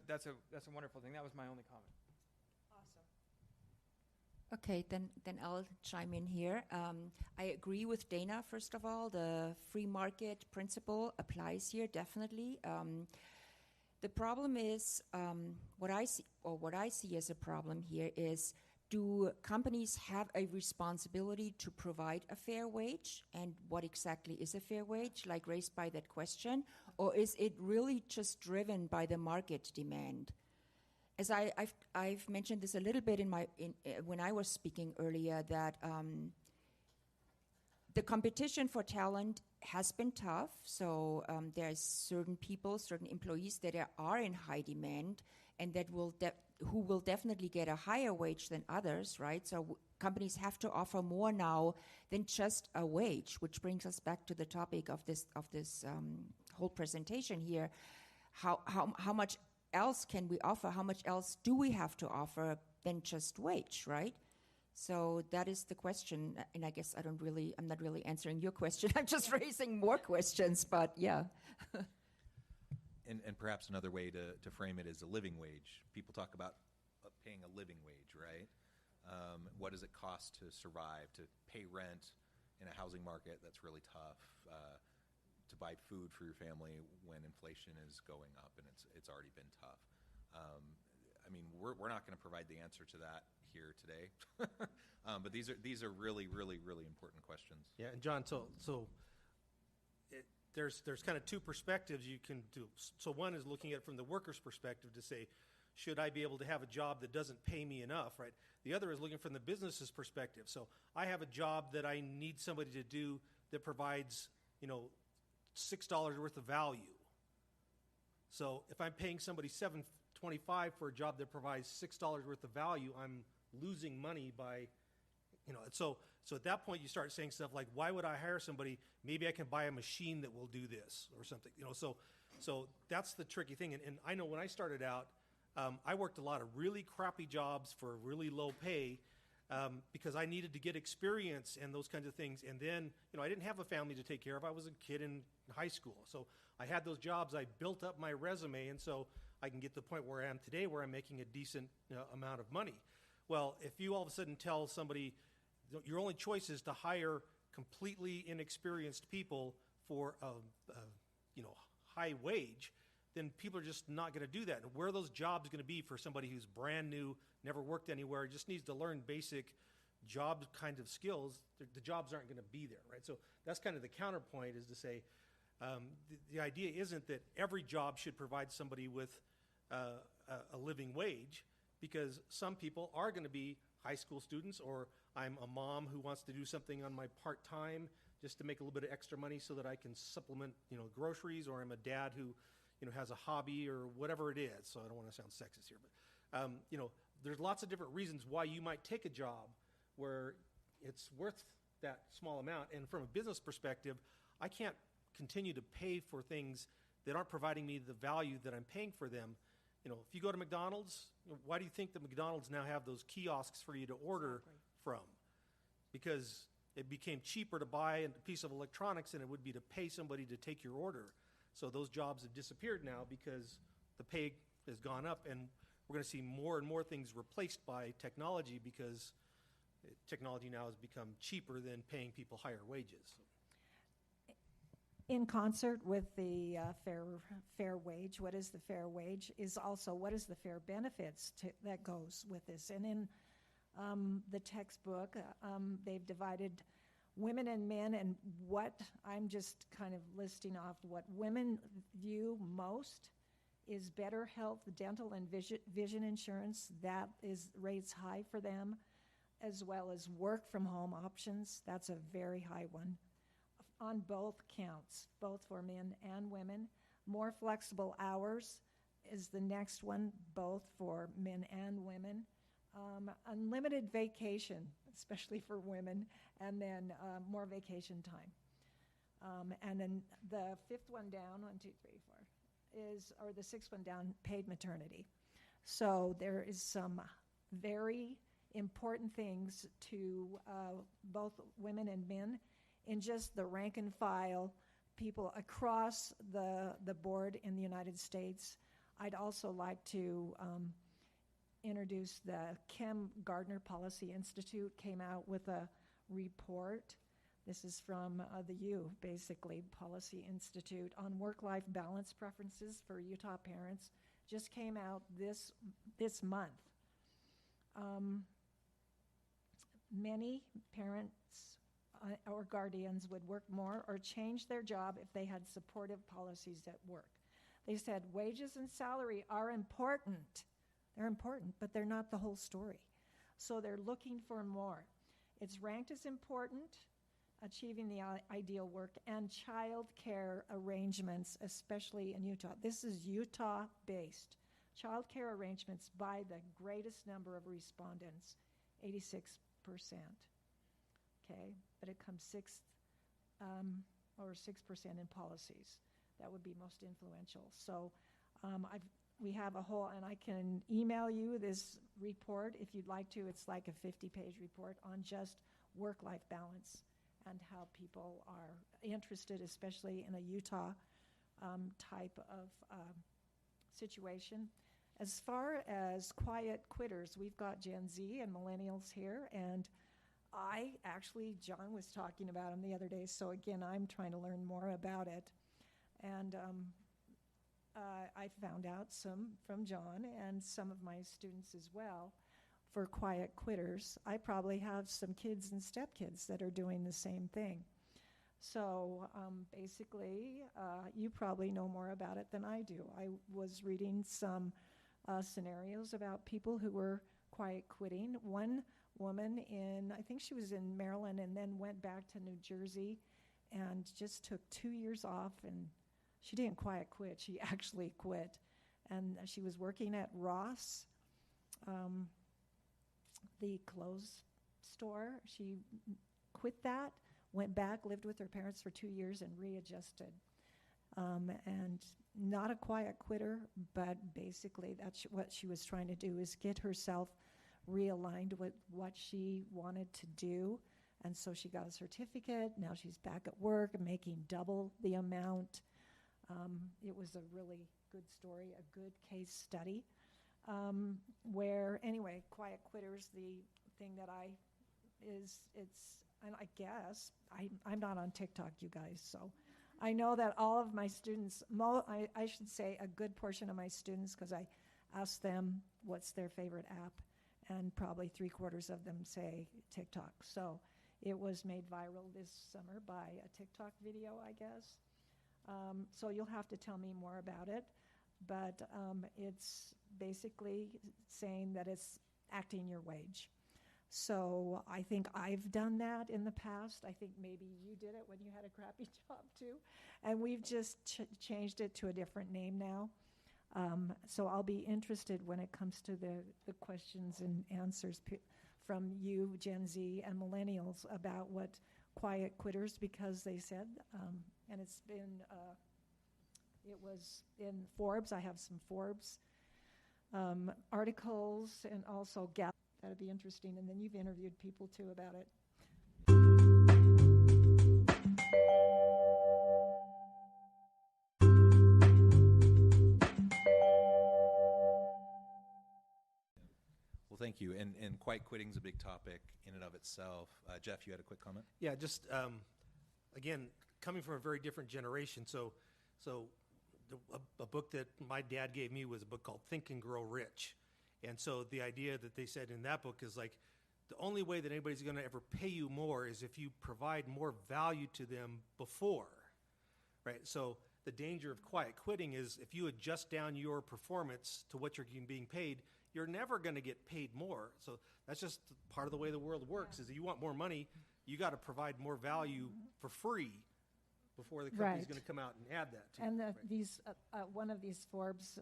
[SPEAKER 5] wonderful thing. That was my only comment.
[SPEAKER 4] Awesome.
[SPEAKER 6] Okay, then I'll chime in here. I agree with Dana, first of all. The free market principle applies here, definitely. The problem is, what I see as a problem here is, do companies have a responsibility to provide a fair wage? And what exactly is a fair wage, like raised by that question? Or is it really just driven by the market demand? as I've mentioned this a little bit when I was speaking earlier, that the competition for talent has been tough. So there's certain people, certain employees that are in high demand, and that who will definitely get a higher wage than others, right? So companies have to offer more now than just a wage, which brings us back to the topic of this whole presentation here. How much else can we offer? How much else do we have to offer than just wage, right? So that is the question, and I guess I'm not really answering your question. I'm just raising more questions, but yeah.
[SPEAKER 2] And perhaps another way to frame it is a living wage. People talk about paying a living wage, right? What does it cost to survive, to pay rent in a housing market that's really tough, to buy food for your family when inflation is going up and it's already been tough? I mean, we're not going to provide the answer to that here today, but these are really, really, really important questions.
[SPEAKER 3] Yeah, and John, there's kind of two perspectives you can do. So one is looking at it from the worker's perspective to say, should I be able to have a job that doesn't pay me enough, right? The other is looking from the business's perspective. So I have a job that I need somebody to do that provides, $6 worth of value. So if I'm paying somebody $7.25 for a job that provides $6 worth of value, I'm losing money by, So at that point you start saying stuff like, why would I hire somebody? Maybe I can buy a machine that will do this or something. So that's the tricky thing. And I know when I started out, I worked a lot of really crappy jobs for really low pay because I needed to get experience and those kinds of things. And then, I didn't have a family to take care of. I was a kid in high school. So I had those jobs. I built up my resume, and so I can get to the point where I am today where I'm making a decent amount of money. Well, if you all of a sudden tell somebody your only choice is to hire completely inexperienced people for a high wage, then people are just not going to do that. And where are those jobs going to be for somebody who's brand new, never worked anywhere, just needs to learn basic job kind of skills? The jobs aren't going to be there, right? So that's kind of the counterpoint, is to say the idea isn't that every job should provide somebody with a living wage, because some people are going to be high school students, or I'm a mom who wants to do something on my part-time just to make a little bit of extra money so that I can supplement, groceries, or I'm a dad who, has a hobby or whatever it is. So I don't want to sound sexist here, but, there's lots of different reasons why you might take a job where it's worth that small amount. And from a business perspective, I can't continue to pay for things that aren't providing me the value that I'm paying for them. If you go to McDonald's, why do you think that McDonald's now have those kiosks for you to order from? Because it became cheaper to buy a piece of electronics than it would be to pay somebody to take your order. So those jobs have disappeared now because the pay has gone up, and we're going to see more and more things replaced by technology, because technology now has become cheaper than paying people higher wages.
[SPEAKER 4] In concert with the fair wage, what is the fair wage, is also what is the fair benefits that goes with this. And in the textbook, they've divided women and men, and what I'm just kind of listing off what women view most is better health, dental, and vision insurance. That is rates high for them, as well as work from home options. That's a very high one on both counts, both for men and women. More flexible hours is the next one, both for men and women. Unlimited vacation, especially for women, and then more vacation time. And then the fifth one down, 1, 2, 3, 4, or the sixth one down, paid maternity. So there is some very important things to both women and men in just the rank and file people across the board in the United States. I'd also like to introduce the Kim Gardner Policy Institute came out with a report. This is from the U, basically, Policy Institute on work-life balance preferences for Utah parents. Just came out this month. Many parents or guardians would work more or change their job if they had supportive policies at work. They said wages and salary are important, They're important, but they're not the whole story. So they're looking for more. It's ranked as important, achieving the ideal work, and child care arrangements, especially in Utah. This is Utah-based. Child care arrangements by the greatest number of respondents, 86%. Okay, but it comes sixth, or 6% in policies. That would be most influential. So we have a whole, and I can email you this report if you'd like to. It's like a 50-page report on just work-life balance and how people are interested, especially in a Utah type of situation. As far as quiet quitters, we've got Gen Z and millennials here, and John was talking about them the other day, so again, I'm trying to learn more about it. And I found out some from John and some of my students as well for quiet quitters. I probably have some kids and stepkids that are doing the same thing. So basically, you probably know more about it than I do. I was reading some scenarios about people who were quiet quitting. One woman I think she was in Maryland and then went back to New Jersey and just took 2 years off, and she didn't quiet quit. She actually quit. And she was working at Ross, the clothes store. She quit that, went back, lived with her parents for 2 years, and readjusted. And not a quiet quitter, but basically that's what she was trying to do, is get herself realigned with what she wanted to do. And so she got a certificate. Now she's back at work making double the amount. It was a really good story, a good case study, where, anyway, quiet quitters, the thing that and I guess, I'm not on TikTok, you guys, so I know that all of my students, I should say a good portion of my students, because I asked them what's their favorite app, and probably 3/4 of them say TikTok. So it was made viral this summer by a TikTok video, I guess. So you'll have to tell me more about it. But it's basically saying that it's acting your wage. So I think I've done that in the past. I think maybe you did it when you had a crappy job too. And we've just changed it to a different name now. So I'll be interested when it comes to the questions and answers from you, Gen Z and millennials, about what quiet quitters, because they said, and it was in Forbes. I have some Forbes articles, and also Gap. That'd be interesting. And then you've interviewed people too about it.
[SPEAKER 2] Well, thank you. And quiet quitting is a big topic in and of itself. Jeff, you had a quick comment?
[SPEAKER 3] Yeah, just again, coming from a very different generation. So a book that my dad gave me was a book called Think and Grow Rich. And so the idea that they said in that book is like, the only way that anybody's going to ever pay you more is if you provide more value to them before, right? So the danger of quiet quitting is if you adjust down your performance to what you're being paid, you're never going to get paid more. So that's just part of the way the world works, is that you want more money, you got to provide more value for free before the company's going to come out and add that to
[SPEAKER 4] and
[SPEAKER 3] you.
[SPEAKER 4] These one of these Forbes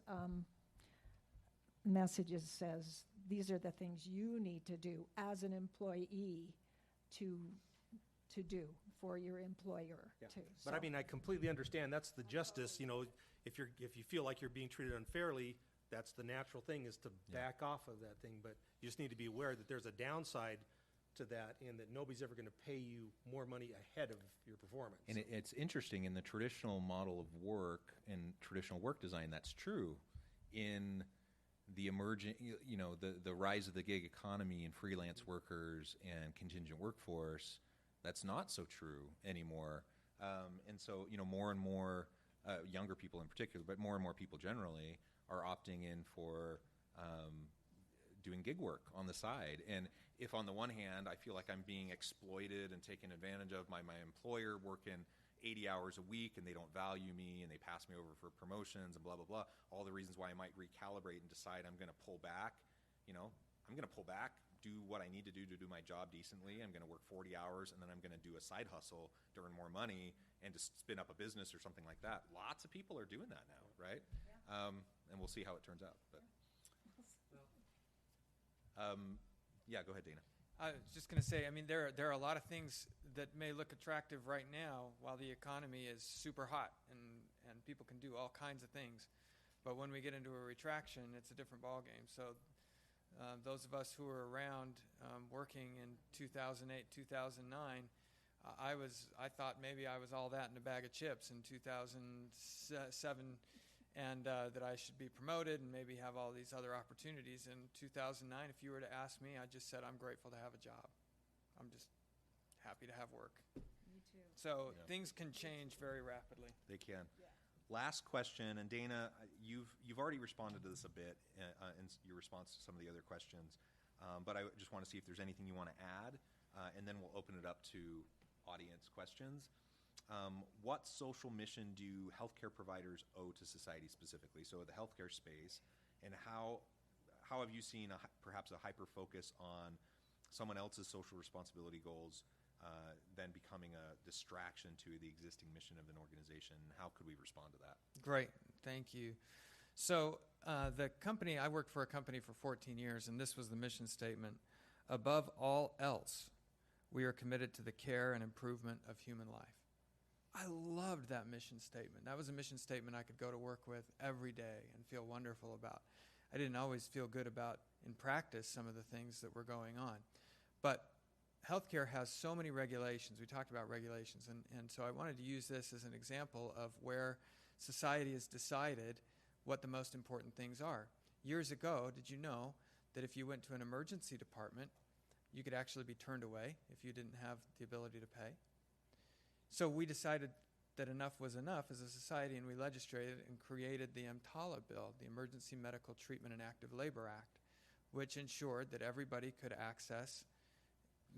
[SPEAKER 4] messages says, these are the things you need to do as an employee to do for your employer too.
[SPEAKER 3] But I mean, I completely understand. That's the justice. You know, if you feel like you're being treated unfairly, that's the natural thing, is to back off of that thing. But you just need to be aware that there's a downside to that, and that nobody's ever going to pay you more money ahead of your performance.
[SPEAKER 2] And it's interesting, in the traditional model of work and traditional work design, that's true. In the emerging, the rise of the gig economy and freelance workers and contingent workforce, that's not so true anymore. And so, more and more younger people in particular, but more and more people generally, are opting in for doing gig work on the side. And if on the one hand I feel like I'm being exploited and taken advantage of by my employer working 80 hours a week and they don't value me and they pass me over for promotions and blah, blah, blah. All the reasons why I might recalibrate and decide I'm going to pull back. I'm going to pull back, do what I need to do my job decently. I'm going to work 40 hours and then I'm going to do a side hustle to earn more money and to spin up a business or something like that. Lots of people are doing that now, right? Yeah. And we'll see how it turns out. But, yeah, go ahead, Dana.
[SPEAKER 5] I was just going to say, I mean, there are a lot of things that may look attractive right now while the economy is super hot and people can do all kinds of things. But when we get into a retraction, it's a different ballgame. So those of us who were around working in 2008, 2009, I thought maybe I was all that in a bag of chips in 2007 and that I should be promoted and maybe have all these other opportunities. In 2009, if you were to ask me, I just said I'm grateful to have a job. I'm just happy to have work.
[SPEAKER 4] Me too.
[SPEAKER 5] So things can change very rapidly.
[SPEAKER 2] They can.
[SPEAKER 4] Yeah.
[SPEAKER 2] Last question, and Dana, you've already responded to this a bit in your response to some of the other questions, but I just want to see if there's anything you want to add, and then we'll open it up to audience questions. What social mission do healthcare providers owe to society specifically? So the healthcare space, and how have you seen perhaps a hyper focus on someone else's social responsibility goals then becoming a distraction to the existing mission of an organization? How could we respond to that?
[SPEAKER 5] Great, thank you. So the company, I worked for a company for 14 years, and this was the mission statement. Above all else, we are committed to the care and improvement of human life. I loved that mission statement. That was a mission statement I could go to work with every day and feel wonderful about. I didn't always feel good about, in practice, some of the things that were going on. But healthcare has so many regulations. We talked about regulations, and so I wanted to use this as an example of where society has decided what the most important things are. Years ago, did you know that if you went to an emergency department, you could actually be turned away if you didn't have the ability to pay? So we decided that enough was enough as a society, and we legislated and created the EMTALA bill, the Emergency Medical Treatment and Active Labor Act, which ensured that everybody could access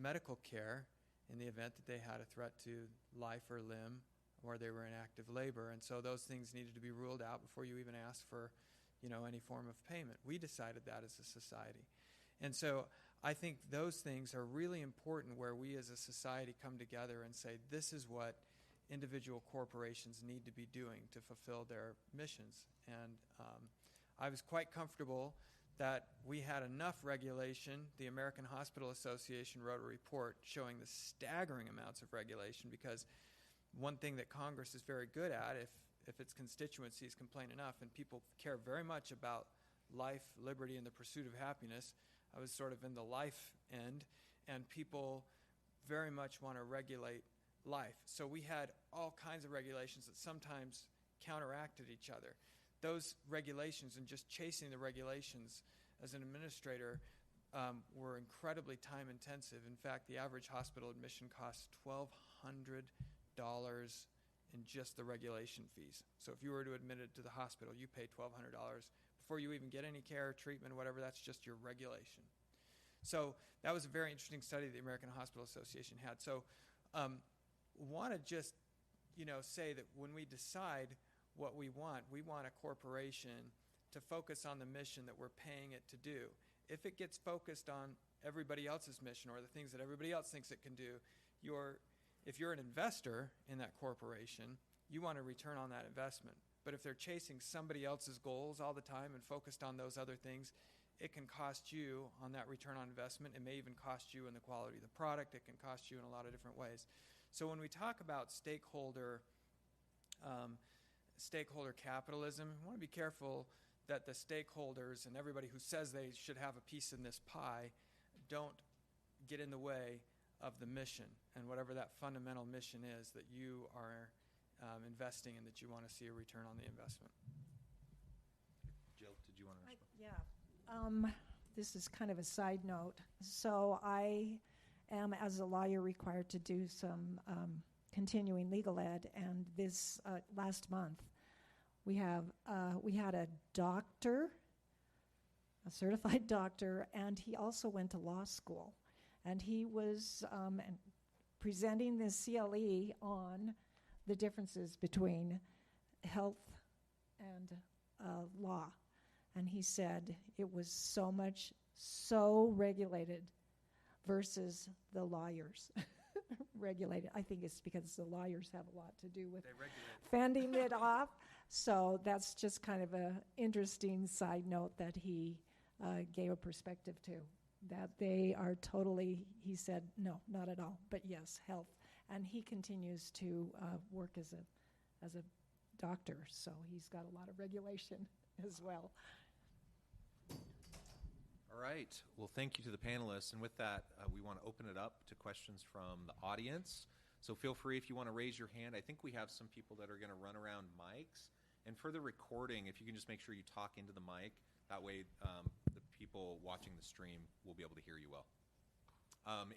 [SPEAKER 5] medical care in the event that they had a threat to life or limb or they were in active labor. And so those things needed to be ruled out before you even asked for, any form of payment. We decided that as a society. And so I think those things are really important where we as a society come together and say, this is what individual corporations need to be doing to fulfill their missions. And I was quite comfortable that we had enough regulation. The American Hospital Association wrote a report showing the staggering amounts of regulation, because one thing that Congress is very good at, if its constituencies complain enough, and people care very much about life, liberty, and the pursuit of happiness. I was sort of in the life end, and people very much want to regulate life. So we had all kinds of regulations that sometimes counteracted each other. Those regulations and just chasing the regulations as an administrator were incredibly time intensive. In fact, the average hospital admission costs $1,200 in just the regulation fees. So if you were to admit it to the hospital, you pay $1,200 before you even get any care, treatment, whatever. That's just your regulation. So that was a very interesting study the American Hospital Association had. So want to just say that when we decide what we want a corporation to focus on the mission that we're paying it to do. If it gets focused on everybody else's mission or the things that everybody else thinks it can do, if you're an investor in that corporation, you want a return on that investment. But if they're chasing somebody else's goals all the time and focused on those other things, it can cost you on that return on investment. It may even cost you in the quality of the product. It can cost you in a lot of different ways. So when we talk about stakeholder capitalism, we want to be careful that the stakeholders and everybody who says they should have a piece in this pie don't get in the way of the mission and whatever that fundamental mission is that you are investing in, that you want to see a return on the investment.
[SPEAKER 2] Jill, did you want to respond?
[SPEAKER 4] Yeah. This is kind of a side note. So I am, as a lawyer, required to do some continuing legal ed, and this last month we had a doctor, a certified doctor, and he also went to law school, and he was presenting this CLE on the differences between health and law. And he said it was so regulated versus the lawyers regulated. I think it's because the lawyers have a lot to do with fending it off. So that's just kind of a interesting side note that he gave a perspective to, that they are totally, he said, no, not at all, but yes, health. And he continues to work as a doctor, so he's got a lot of regulation as well.
[SPEAKER 2] All right. Well, thank you to the panelists. And with that, we want to open it up to questions from the audience. So feel free if you want to raise your hand. I think we have some people that are going to run around mics. And for the recording, if you can just make sure you talk into the mic, that way the people watching the stream will be able to hear you well.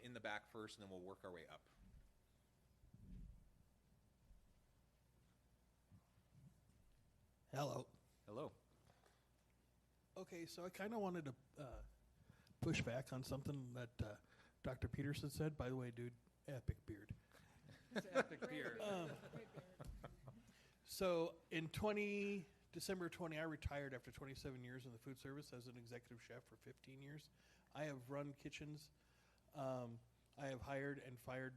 [SPEAKER 2] In the back first, and then we'll work our way up.
[SPEAKER 7] Hello.
[SPEAKER 2] Hello.
[SPEAKER 7] Okay, so I kind of wanted to push back on something that Dr. Peterson said. By the way, dude, epic beard.
[SPEAKER 5] It's an epic beard.
[SPEAKER 7] So in December 20, I retired after 27 years in the food service as an executive chef for 15 years. I have run kitchens. I have hired and fired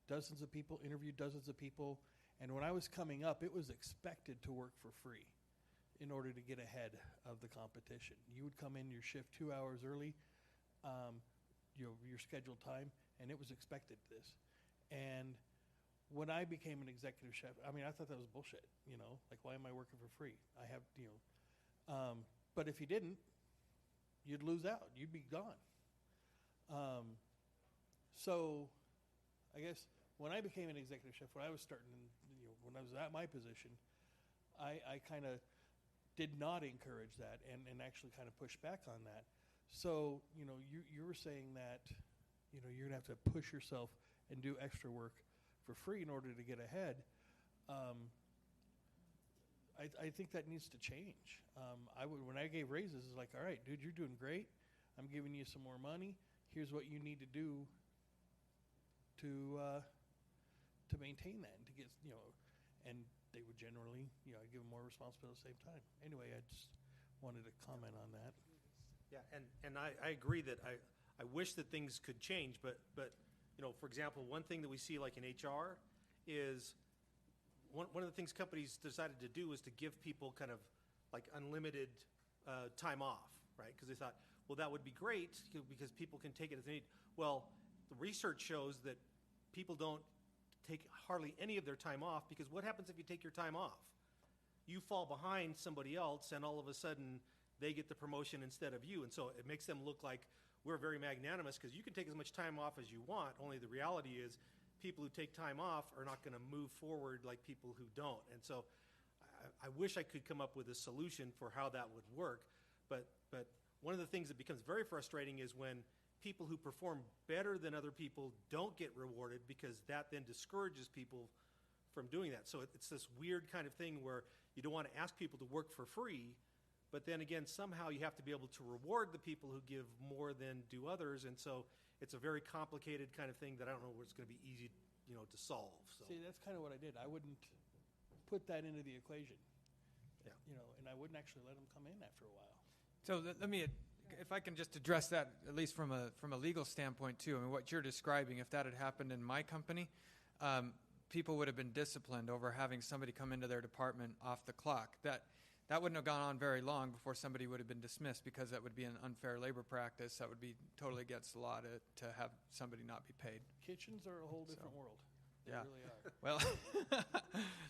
[SPEAKER 7] dozens of people, interviewed dozens of people. And when I was coming up, it was expected to work for free in order to get ahead of the competition. You would come in your shift 2 hours early, your scheduled time, and it was expected this. And when I became an executive chef, I mean, I thought that was bullshit, like, why am I working for free? I have, but if you didn't, you'd lose out. You'd be gone. So I guess when I became an executive chef, when I was starting, when I was at my position, I kind of did not encourage that and actually kind of push back on that. So, you were saying that, you're going to have to push yourself and do extra work for free in order to get ahead. I think that needs to change. When I gave raises, it's like, all right, dude, you're doing great. I'm giving you some more money. Here's what you need to do to maintain that and to get, and they would generally, give them more responsibility at the same time. Anyway, I just wanted to comment on that.
[SPEAKER 3] Yeah, and I agree that I wish that things could change, but for example, one thing that we see like in HR is one of the things companies decided to do was to give people kind of like unlimited time off, right? Because they thought, well, that would be great because people can take it as they need. Well, the research shows that people don't take hardly any of their time off, because what happens if you take your time off? You fall behind somebody else, and all of a sudden they get the promotion instead of you. And so it makes them look like we're very magnanimous because you can take as much time off as you want, only the reality is people who take time off are not going to move forward like people who don't. And so I wish I could come up with a solution for how that would work, but one of the things that becomes very frustrating is when people who perform better than other people don't get rewarded, because that then discourages people from doing that. So it's this weird kind of thing where you don't want to ask people to work for free, but then again, somehow you have to be able to reward the people who give more than do others. And so it's a very complicated kind of thing that I don't know where it's going to be easy, to solve. So.
[SPEAKER 7] See, that's kind of what I did. I wouldn't put that into the equation.
[SPEAKER 3] Yeah.
[SPEAKER 7] And I wouldn't actually let them come in after a while.
[SPEAKER 5] So let me, if I can just address that, at least from a legal standpoint too. I mean, what you're describing, if that had happened in my company, people would have been disciplined over having somebody come into their department off the clock. That wouldn't have gone on very long before somebody would have been dismissed, because that would be an unfair labor practice. That would be totally against the law to have somebody not be paid.
[SPEAKER 7] Kitchens are a whole different world. They really are.
[SPEAKER 5] Well,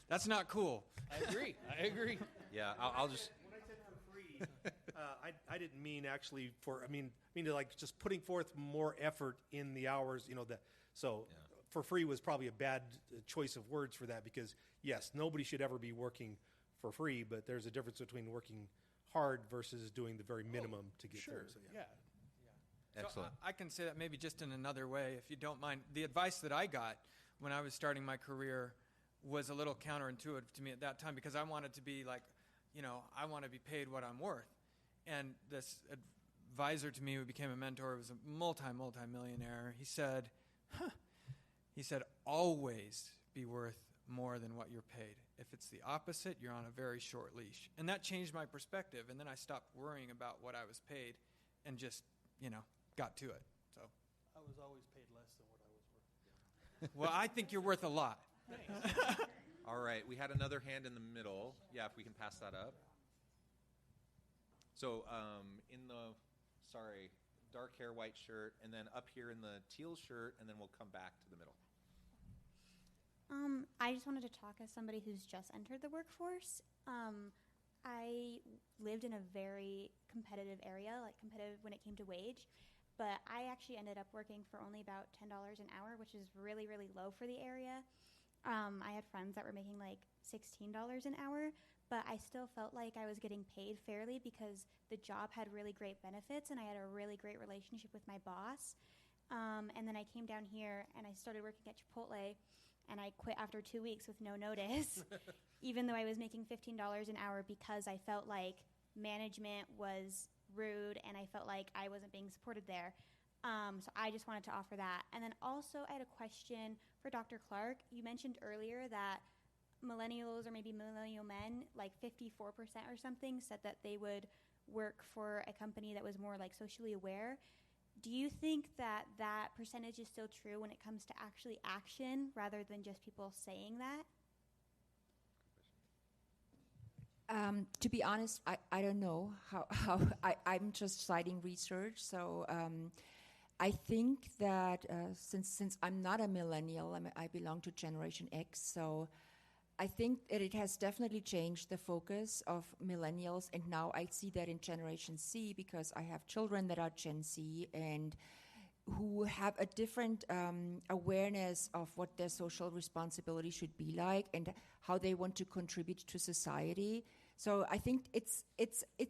[SPEAKER 5] that's not cool.
[SPEAKER 7] I agree.
[SPEAKER 2] Yeah, I'll just...
[SPEAKER 3] When I said for free, I didn't mean actually I mean to like just putting forth more effort in the hours, for free was probably a bad choice of words for that, because yes, nobody should ever be working for free, but there's a difference between working hard versus doing the very minimum to get there. So,
[SPEAKER 7] yeah.
[SPEAKER 2] Excellent.
[SPEAKER 5] So I can say that maybe just in another way, if you don't mind. The advice that I got when I was starting my career was a little counterintuitive to me at that time, because I wanted to be like, I want to be paid what I'm worth. And this advisor to me who became a mentor was a multi-millionaire. He said, always be worth more than what you're paid. If it's the opposite, you're on a very short leash. And that changed my perspective, and then I stopped worrying about what I was paid and just, got to it. So,
[SPEAKER 7] I was always paid less than what I was worth.
[SPEAKER 5] well, I think you're worth a lot.
[SPEAKER 2] All right, we had another hand in the middle. Yeah, if we can pass that up. So dark hair, white shirt, and then up here in the teal shirt, and then we'll come back to the middle.
[SPEAKER 8] I just wanted to talk as somebody who's just entered the workforce. I lived in a very competitive area, like competitive when it came to wage, but I actually ended up working for only about $10 an hour, which is really, really low for the area. I had friends that were making like $16 an hour, but I still felt like I was getting paid fairly because the job had really great benefits and I had a really great relationship with my boss. And then I came down here and I started working at Chipotle, and I quit after 2 weeks with no notice, even though I was making $15 an hour, because I felt like management was rude and I felt like I wasn't being supported there. So I just wanted to offer that. And then also I had a question for Dr. Clark. You mentioned earlier that millennials, or maybe millennial men, like 54% or something, said that they would work for a company that was more like socially aware. Do you think that that percentage is still true when it comes to actually action rather than just people saying that?
[SPEAKER 6] To be honest, I don't know how I'm just citing research. So I think that since I'm not a millennial, I belong to Generation X, so I think that it has definitely changed the focus of millennials, and now I see that in Generation C because I have children that are Gen Z and who have a different awareness of what their social responsibility should be like and how they want to contribute to society. So I think it's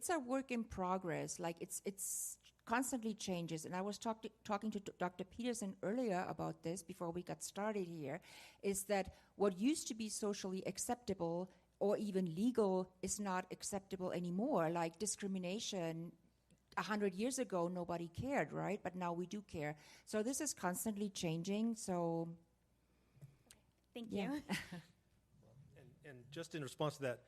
[SPEAKER 6] a work in progress. Like it's constantly changes. And I was talking to Dr. Peterson earlier about this before we got started here, is that what used to be socially acceptable or even legal is not acceptable anymore. Like discrimination, 100 years ago, nobody cared, right? But now we do care. So this is constantly changing. So
[SPEAKER 8] Thank
[SPEAKER 6] yeah.
[SPEAKER 8] you.
[SPEAKER 3] And just in response to that,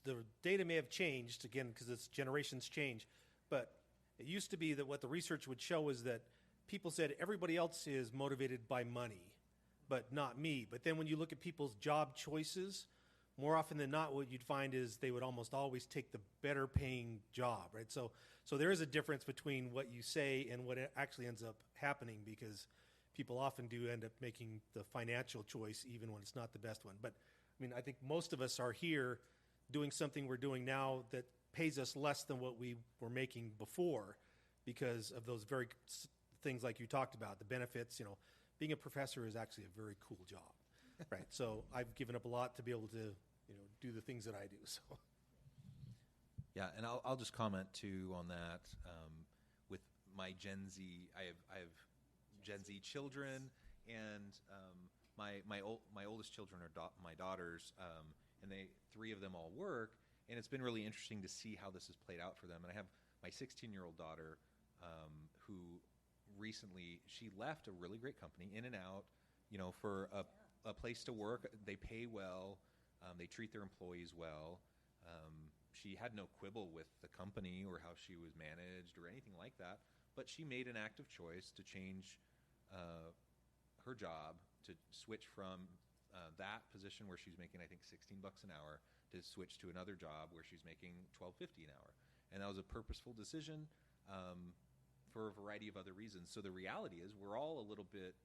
[SPEAKER 3] the data may have changed, again, because it's generations change, but it used to be that what the research would show is that people said everybody else is motivated by money, but not me. But then when you look at people's job choices, more often than not, what you'd find is they would almost always take the better paying job, right? So there is a difference between what you say and what actually ends up happening, because people often do end up making the financial choice even when it's not the best one. But I mean, I think most of us are here doing something we're doing now that pays us less than what we were making before because of those very things like you talked about, the benefits. Being a professor is actually a very cool job, right? So I've given up a lot to be able to, do the things that I do. So,
[SPEAKER 2] Yeah, and I'll just comment too on that. With my Gen Z, I have Gen Z children, and my oldest children are my daughters, and three of them all work, and it's been really interesting to see how this has played out for them. And I have my 16-year-old daughter, who recently, she left a really great company, in and out, for a place to work. They pay well. They treat their employees well. She had no quibble with the company or how she was managed or anything like that, but she made an active choice to change her job, to switch from that position where she's making, I think, $16 an hour, to switch to another job where she's making $12.50 an hour. And that was a purposeful decision for a variety of other reasons. So the reality is we're all a little bit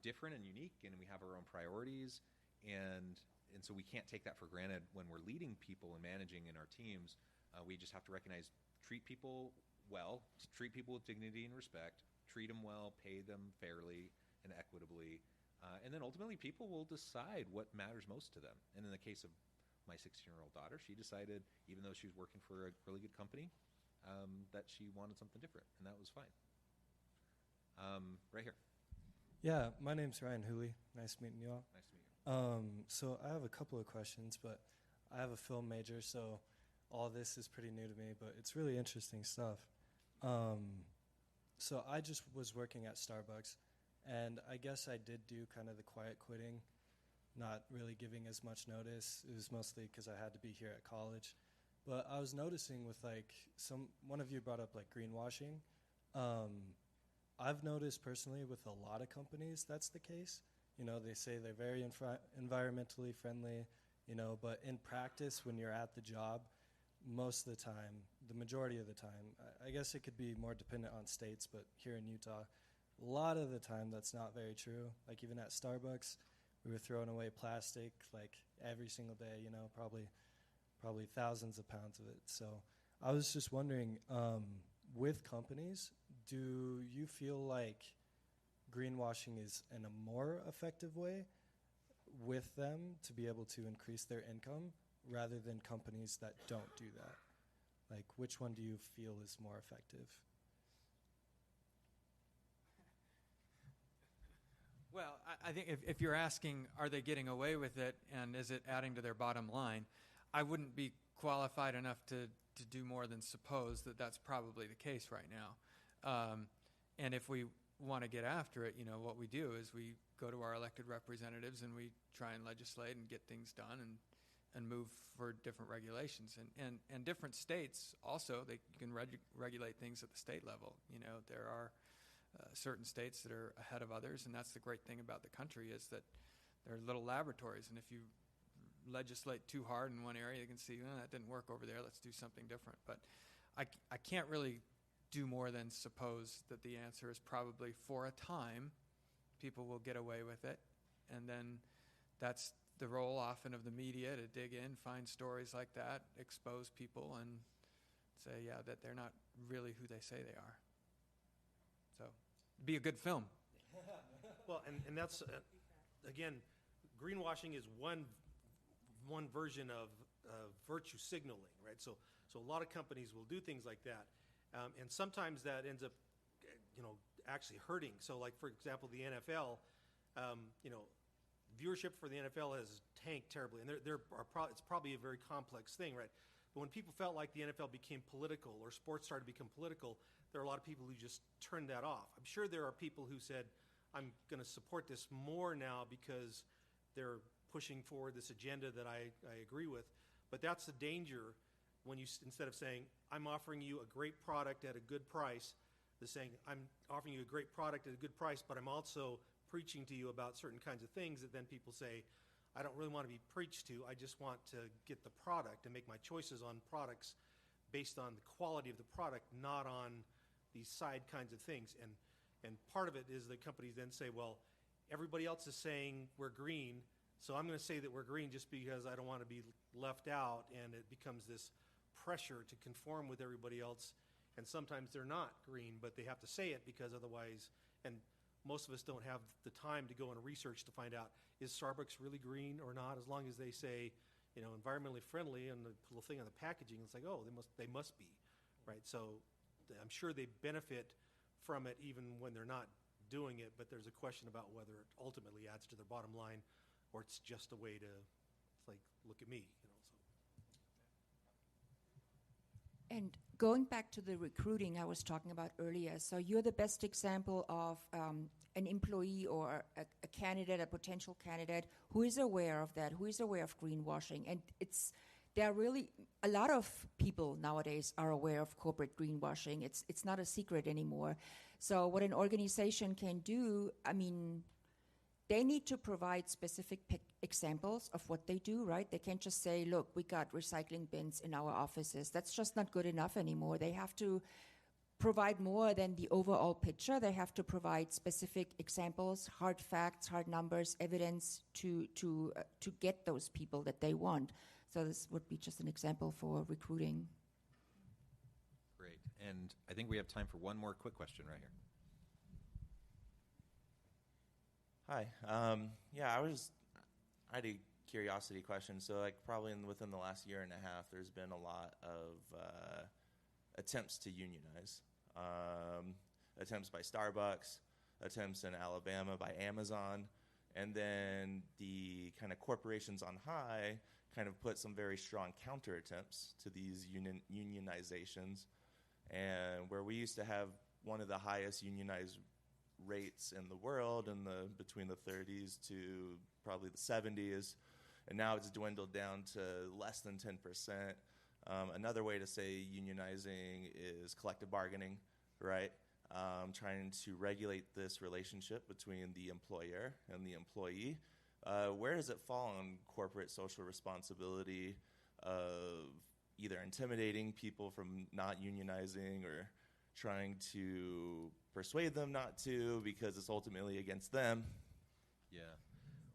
[SPEAKER 2] different and unique, and we have our own priorities, and so we can't take that for granted when we're leading people and managing in our teams. We just have to recognize, treat people well, treat people with dignity and respect, treat them well, pay them fairly and equitably, and then ultimately people will decide what matters most to them. And in the case of my 16-year-old daughter, she decided, even though she was working for a really good company, that she wanted something different, and that was fine. Right here.
[SPEAKER 9] Yeah, my name's Ryan Hooley. Nice meeting you all.
[SPEAKER 2] Nice to meet you.
[SPEAKER 9] So I have a couple of questions, but I have a film major, so all this is pretty new to me, but it's really interesting stuff. So I just was working at Starbucks, and I guess I did do kind of the quiet quitting not really giving as much notice. It was mostly because I had to be here at college. But I was noticing with one of you brought up greenwashing. I've noticed personally with a lot of companies that's the case. They say they're very environmentally friendly, but in practice when you're at the job, most of the time, the majority of the time, I guess it could be more dependent on states, but here in Utah, a lot of the time that's not very true. Even at Starbucks, we were throwing away plastic every single day, probably thousands of pounds of it. So I was just wondering, with companies, do you feel like greenwashing is in a more effective way with them to be able to increase their income rather than companies that don't do that? Which one do you feel is more effective?
[SPEAKER 5] Well, I think if you're asking, are they getting away with it and is it adding to their bottom line, I wouldn't be qualified enough to do more than suppose that that's probably the case right now. And if we want to get after it, what we do is we go to our elected representatives and we try and legislate and get things done and move for different regulations. And different states also, you can regulate things at the state level. There are certain states that are ahead of others, and that's the great thing about the country is that they're little laboratories, and if you legislate too hard in one area, you can see, that didn't work over there, let's do something different. But I can't really do more than suppose that the answer is probably for a time people will get away with it, and then that's the role often of the media to dig in, find stories like that, expose people, and say, that they're not really who they say they are. So, be a good film.
[SPEAKER 3] Well, and that's, again, greenwashing is one version of virtue signaling, right? So a lot of companies will do things like that. And sometimes that ends up, actually hurting. So, for example, the NFL, viewership for the NFL has tanked terribly, and it's probably a very complex thing, right? But when people felt like the NFL became political or sports started to become political, there are a lot of people who just turned that off. I'm sure there are people who said, I'm going to support this more now because they're pushing forward this agenda that I agree with. But that's the danger when you, instead of saying, I'm offering you a great product at a good price, the saying, I'm offering you a great product at a good price, but I'm also preaching to you about certain kinds of things that then people say, I don't really want to be preached to. I just want to get the product and make my choices on products based on the quality of the product, not on these side kinds of things. And part of it is the companies then say, well, everybody else is saying we're green, so I'm going to say that we're green just because I don't want to be left out, and it becomes this pressure to conform with everybody else. And sometimes they're not green, but they have to say it because otherwise, and most of us don't have the time to go and research to find out, is Starbucks really green or not? As long as they say, environmentally friendly and the little thing on the packaging, it's like, oh, they must be, right? So I'm sure they benefit from it even when they're not doing it, but there's a question about whether it ultimately adds to their bottom line or it's just a way to, look at me, so.
[SPEAKER 6] And going back to the recruiting I was talking about earlier, so you're the best example of an employee or a candidate, a potential candidate, who is aware of that, who is aware of greenwashing. And there are really a lot of people nowadays are aware of corporate greenwashing. It's not a secret anymore. So what an organization can do, they need to provide specific examples of what they do, right? They can't just say, look, we got recycling bins in our offices. That's just not good enough anymore. They have to provide more than the overall picture. They have to provide specific examples, hard facts, hard numbers, evidence to get those people that they want. So this would be just an example for recruiting.
[SPEAKER 1] Great. And I think we have time for one more quick question right here.
[SPEAKER 10] Hi. I had a curiosity question. So, probably within the last year and a half, there's been a lot of attempts to unionize. Attempts by Starbucks, attempts in Alabama by Amazon, and then the kind of corporations on high kind of put some very strong counter attempts to these unionizations. And where we used to have one of the highest unionized rates in the world, between the 30s to probably the 70s, and now it's dwindled down to less than 10%. Another way to say unionizing is collective bargaining, right? Trying to regulate this relationship between the employer and the employee. Where does it fall on corporate social responsibility of either intimidating people from not unionizing or trying to persuade them not to because it's ultimately against them?
[SPEAKER 2] Yeah.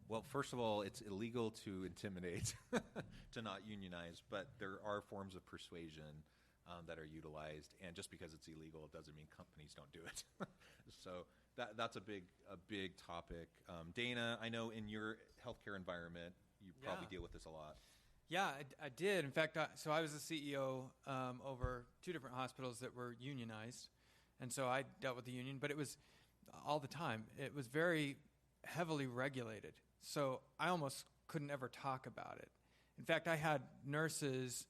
[SPEAKER 2] Well, first of all, it's illegal to intimidate to not unionize, but there are forms of persuasion that are utilized, and just because it's illegal, it doesn't mean companies don't do it. So that's a big topic. Dana, I know in your healthcare environment, you probably deal with this a lot.
[SPEAKER 5] Yeah, I did. In fact, so I was the CEO over 2 different hospitals that were unionized, and so I dealt with the union, but it was all the time. It was very heavily regulated, so I almost couldn't ever talk about it. In fact, I had nurses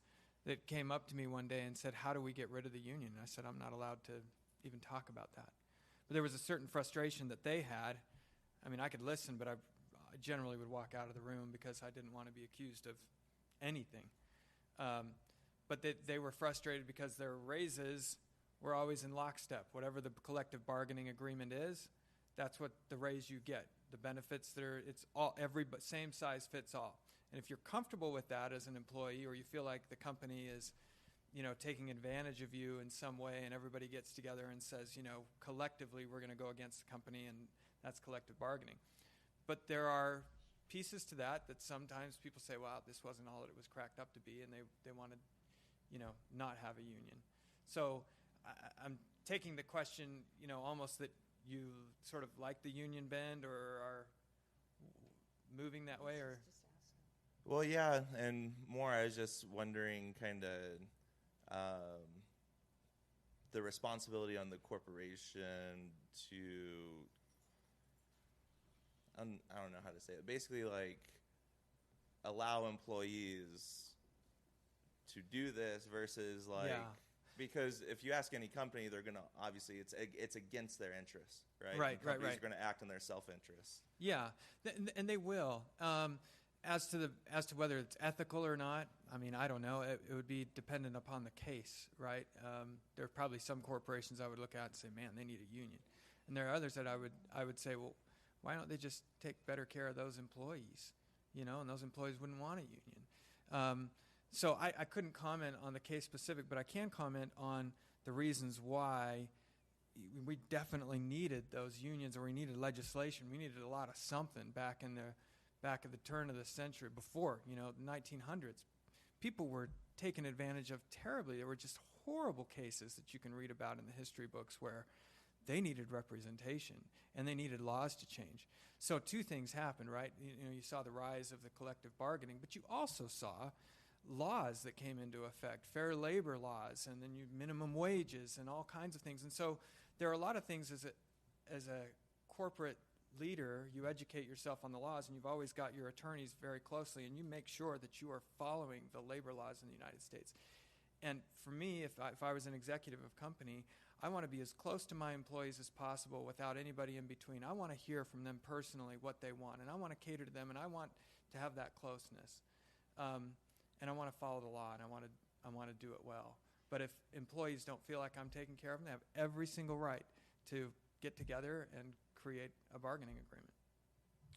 [SPEAKER 5] that came up to me one day and said, "How do we get rid of the union?" And I said, "I'm not allowed to even talk about that." But there was a certain frustration that they had. I mean, I could listen, but I generally would walk out of the room because I didn't want to be accused of anything. But they were frustrated because their raises were always in lockstep. Whatever the collective bargaining agreement is, that's what the raise you get. The benefits, it's all same size fits all. And if you're comfortable with that as an employee, or you feel like the company is, taking advantage of you in some way, and everybody gets together and says, collectively we're going to go against the company, and that's collective bargaining. But there are pieces to that sometimes people say, wow, this wasn't all that it was cracked up to be, and they want to, not have a union. So I'm taking the question, almost that you sort of like the union bend or are moving that way, or...
[SPEAKER 10] Well, yeah, and more I was just wondering kind of the responsibility on the corporation to, I don't know how to say it, basically like allow employees to do this versus like, because if you ask any company, they're going to, obviously it's against their interests, right?
[SPEAKER 5] Right.
[SPEAKER 10] Companies are going to act in their self-interest.
[SPEAKER 5] Yeah, and they will. As to whether it's ethical or not, I mean, I don't know. It would be dependent upon the case, right? There are probably some corporations I would look at and say, man, they need a union. And there are others that I would say, well, why don't they just take better care of those employees? And those employees wouldn't want a union. So I couldn't comment on the case specific, but I can comment on the reasons why we definitely needed those unions, or we needed legislation. We needed a lot of something back at the turn of the century, before, the 1900s. People were taken advantage of terribly. There were just horrible cases that you can read about in the history books where they needed representation and they needed laws to change. So 2 things happened, right? You saw the rise of the collective bargaining, but you also saw laws that came into effect, fair labor laws, and then minimum wages and all kinds of things. And so there are a lot of things as a corporate leader, you educate yourself on the laws, and you've always got your attorneys very closely, and you make sure that you are following the labor laws in the United States. And for me, if I was an executive of a company, I want to be as close to my employees as possible without anybody in between. I want to hear from them personally what they want, and I want to cater to them, and I want to have that closeness. And I want to follow the law, and I want to do it well. But if employees don't feel like I'm taking care of them, they have every single right to get together and create a bargaining agreement.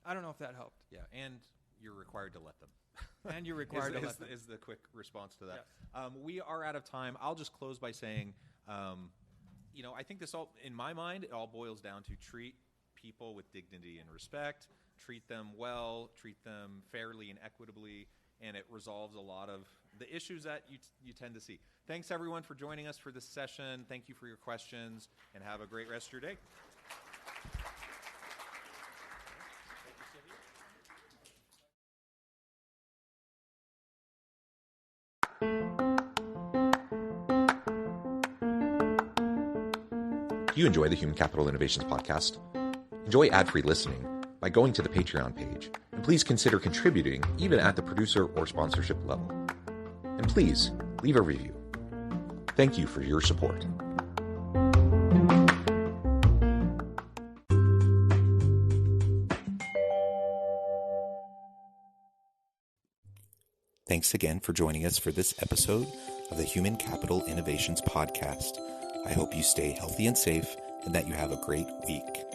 [SPEAKER 5] I don't know if that helped.
[SPEAKER 2] Yeah, and you're required to let them.
[SPEAKER 5] And you're required to let them.
[SPEAKER 2] Is the quick response to that.
[SPEAKER 5] Yes.
[SPEAKER 2] We are out of time. I'll just close by saying, I think this all, in my mind, it all boils down to treat people with dignity and respect, treat them well, treat them fairly and equitably, and it resolves a lot of the issues that you tend to see. Thanks, everyone, for joining us for this session. Thank you for your questions, and have a great rest of your day.
[SPEAKER 1] Do you enjoy the Human Capital Innovations Podcast? Enjoy ad-free listening by going to the Patreon page, and please consider contributing even at the producer or sponsorship level. And please leave a review. Thank you for your support. thanks again for joining us for this episode of the Human Capital Innovations Podcast. I hope you stay healthy and safe and that you have a great week.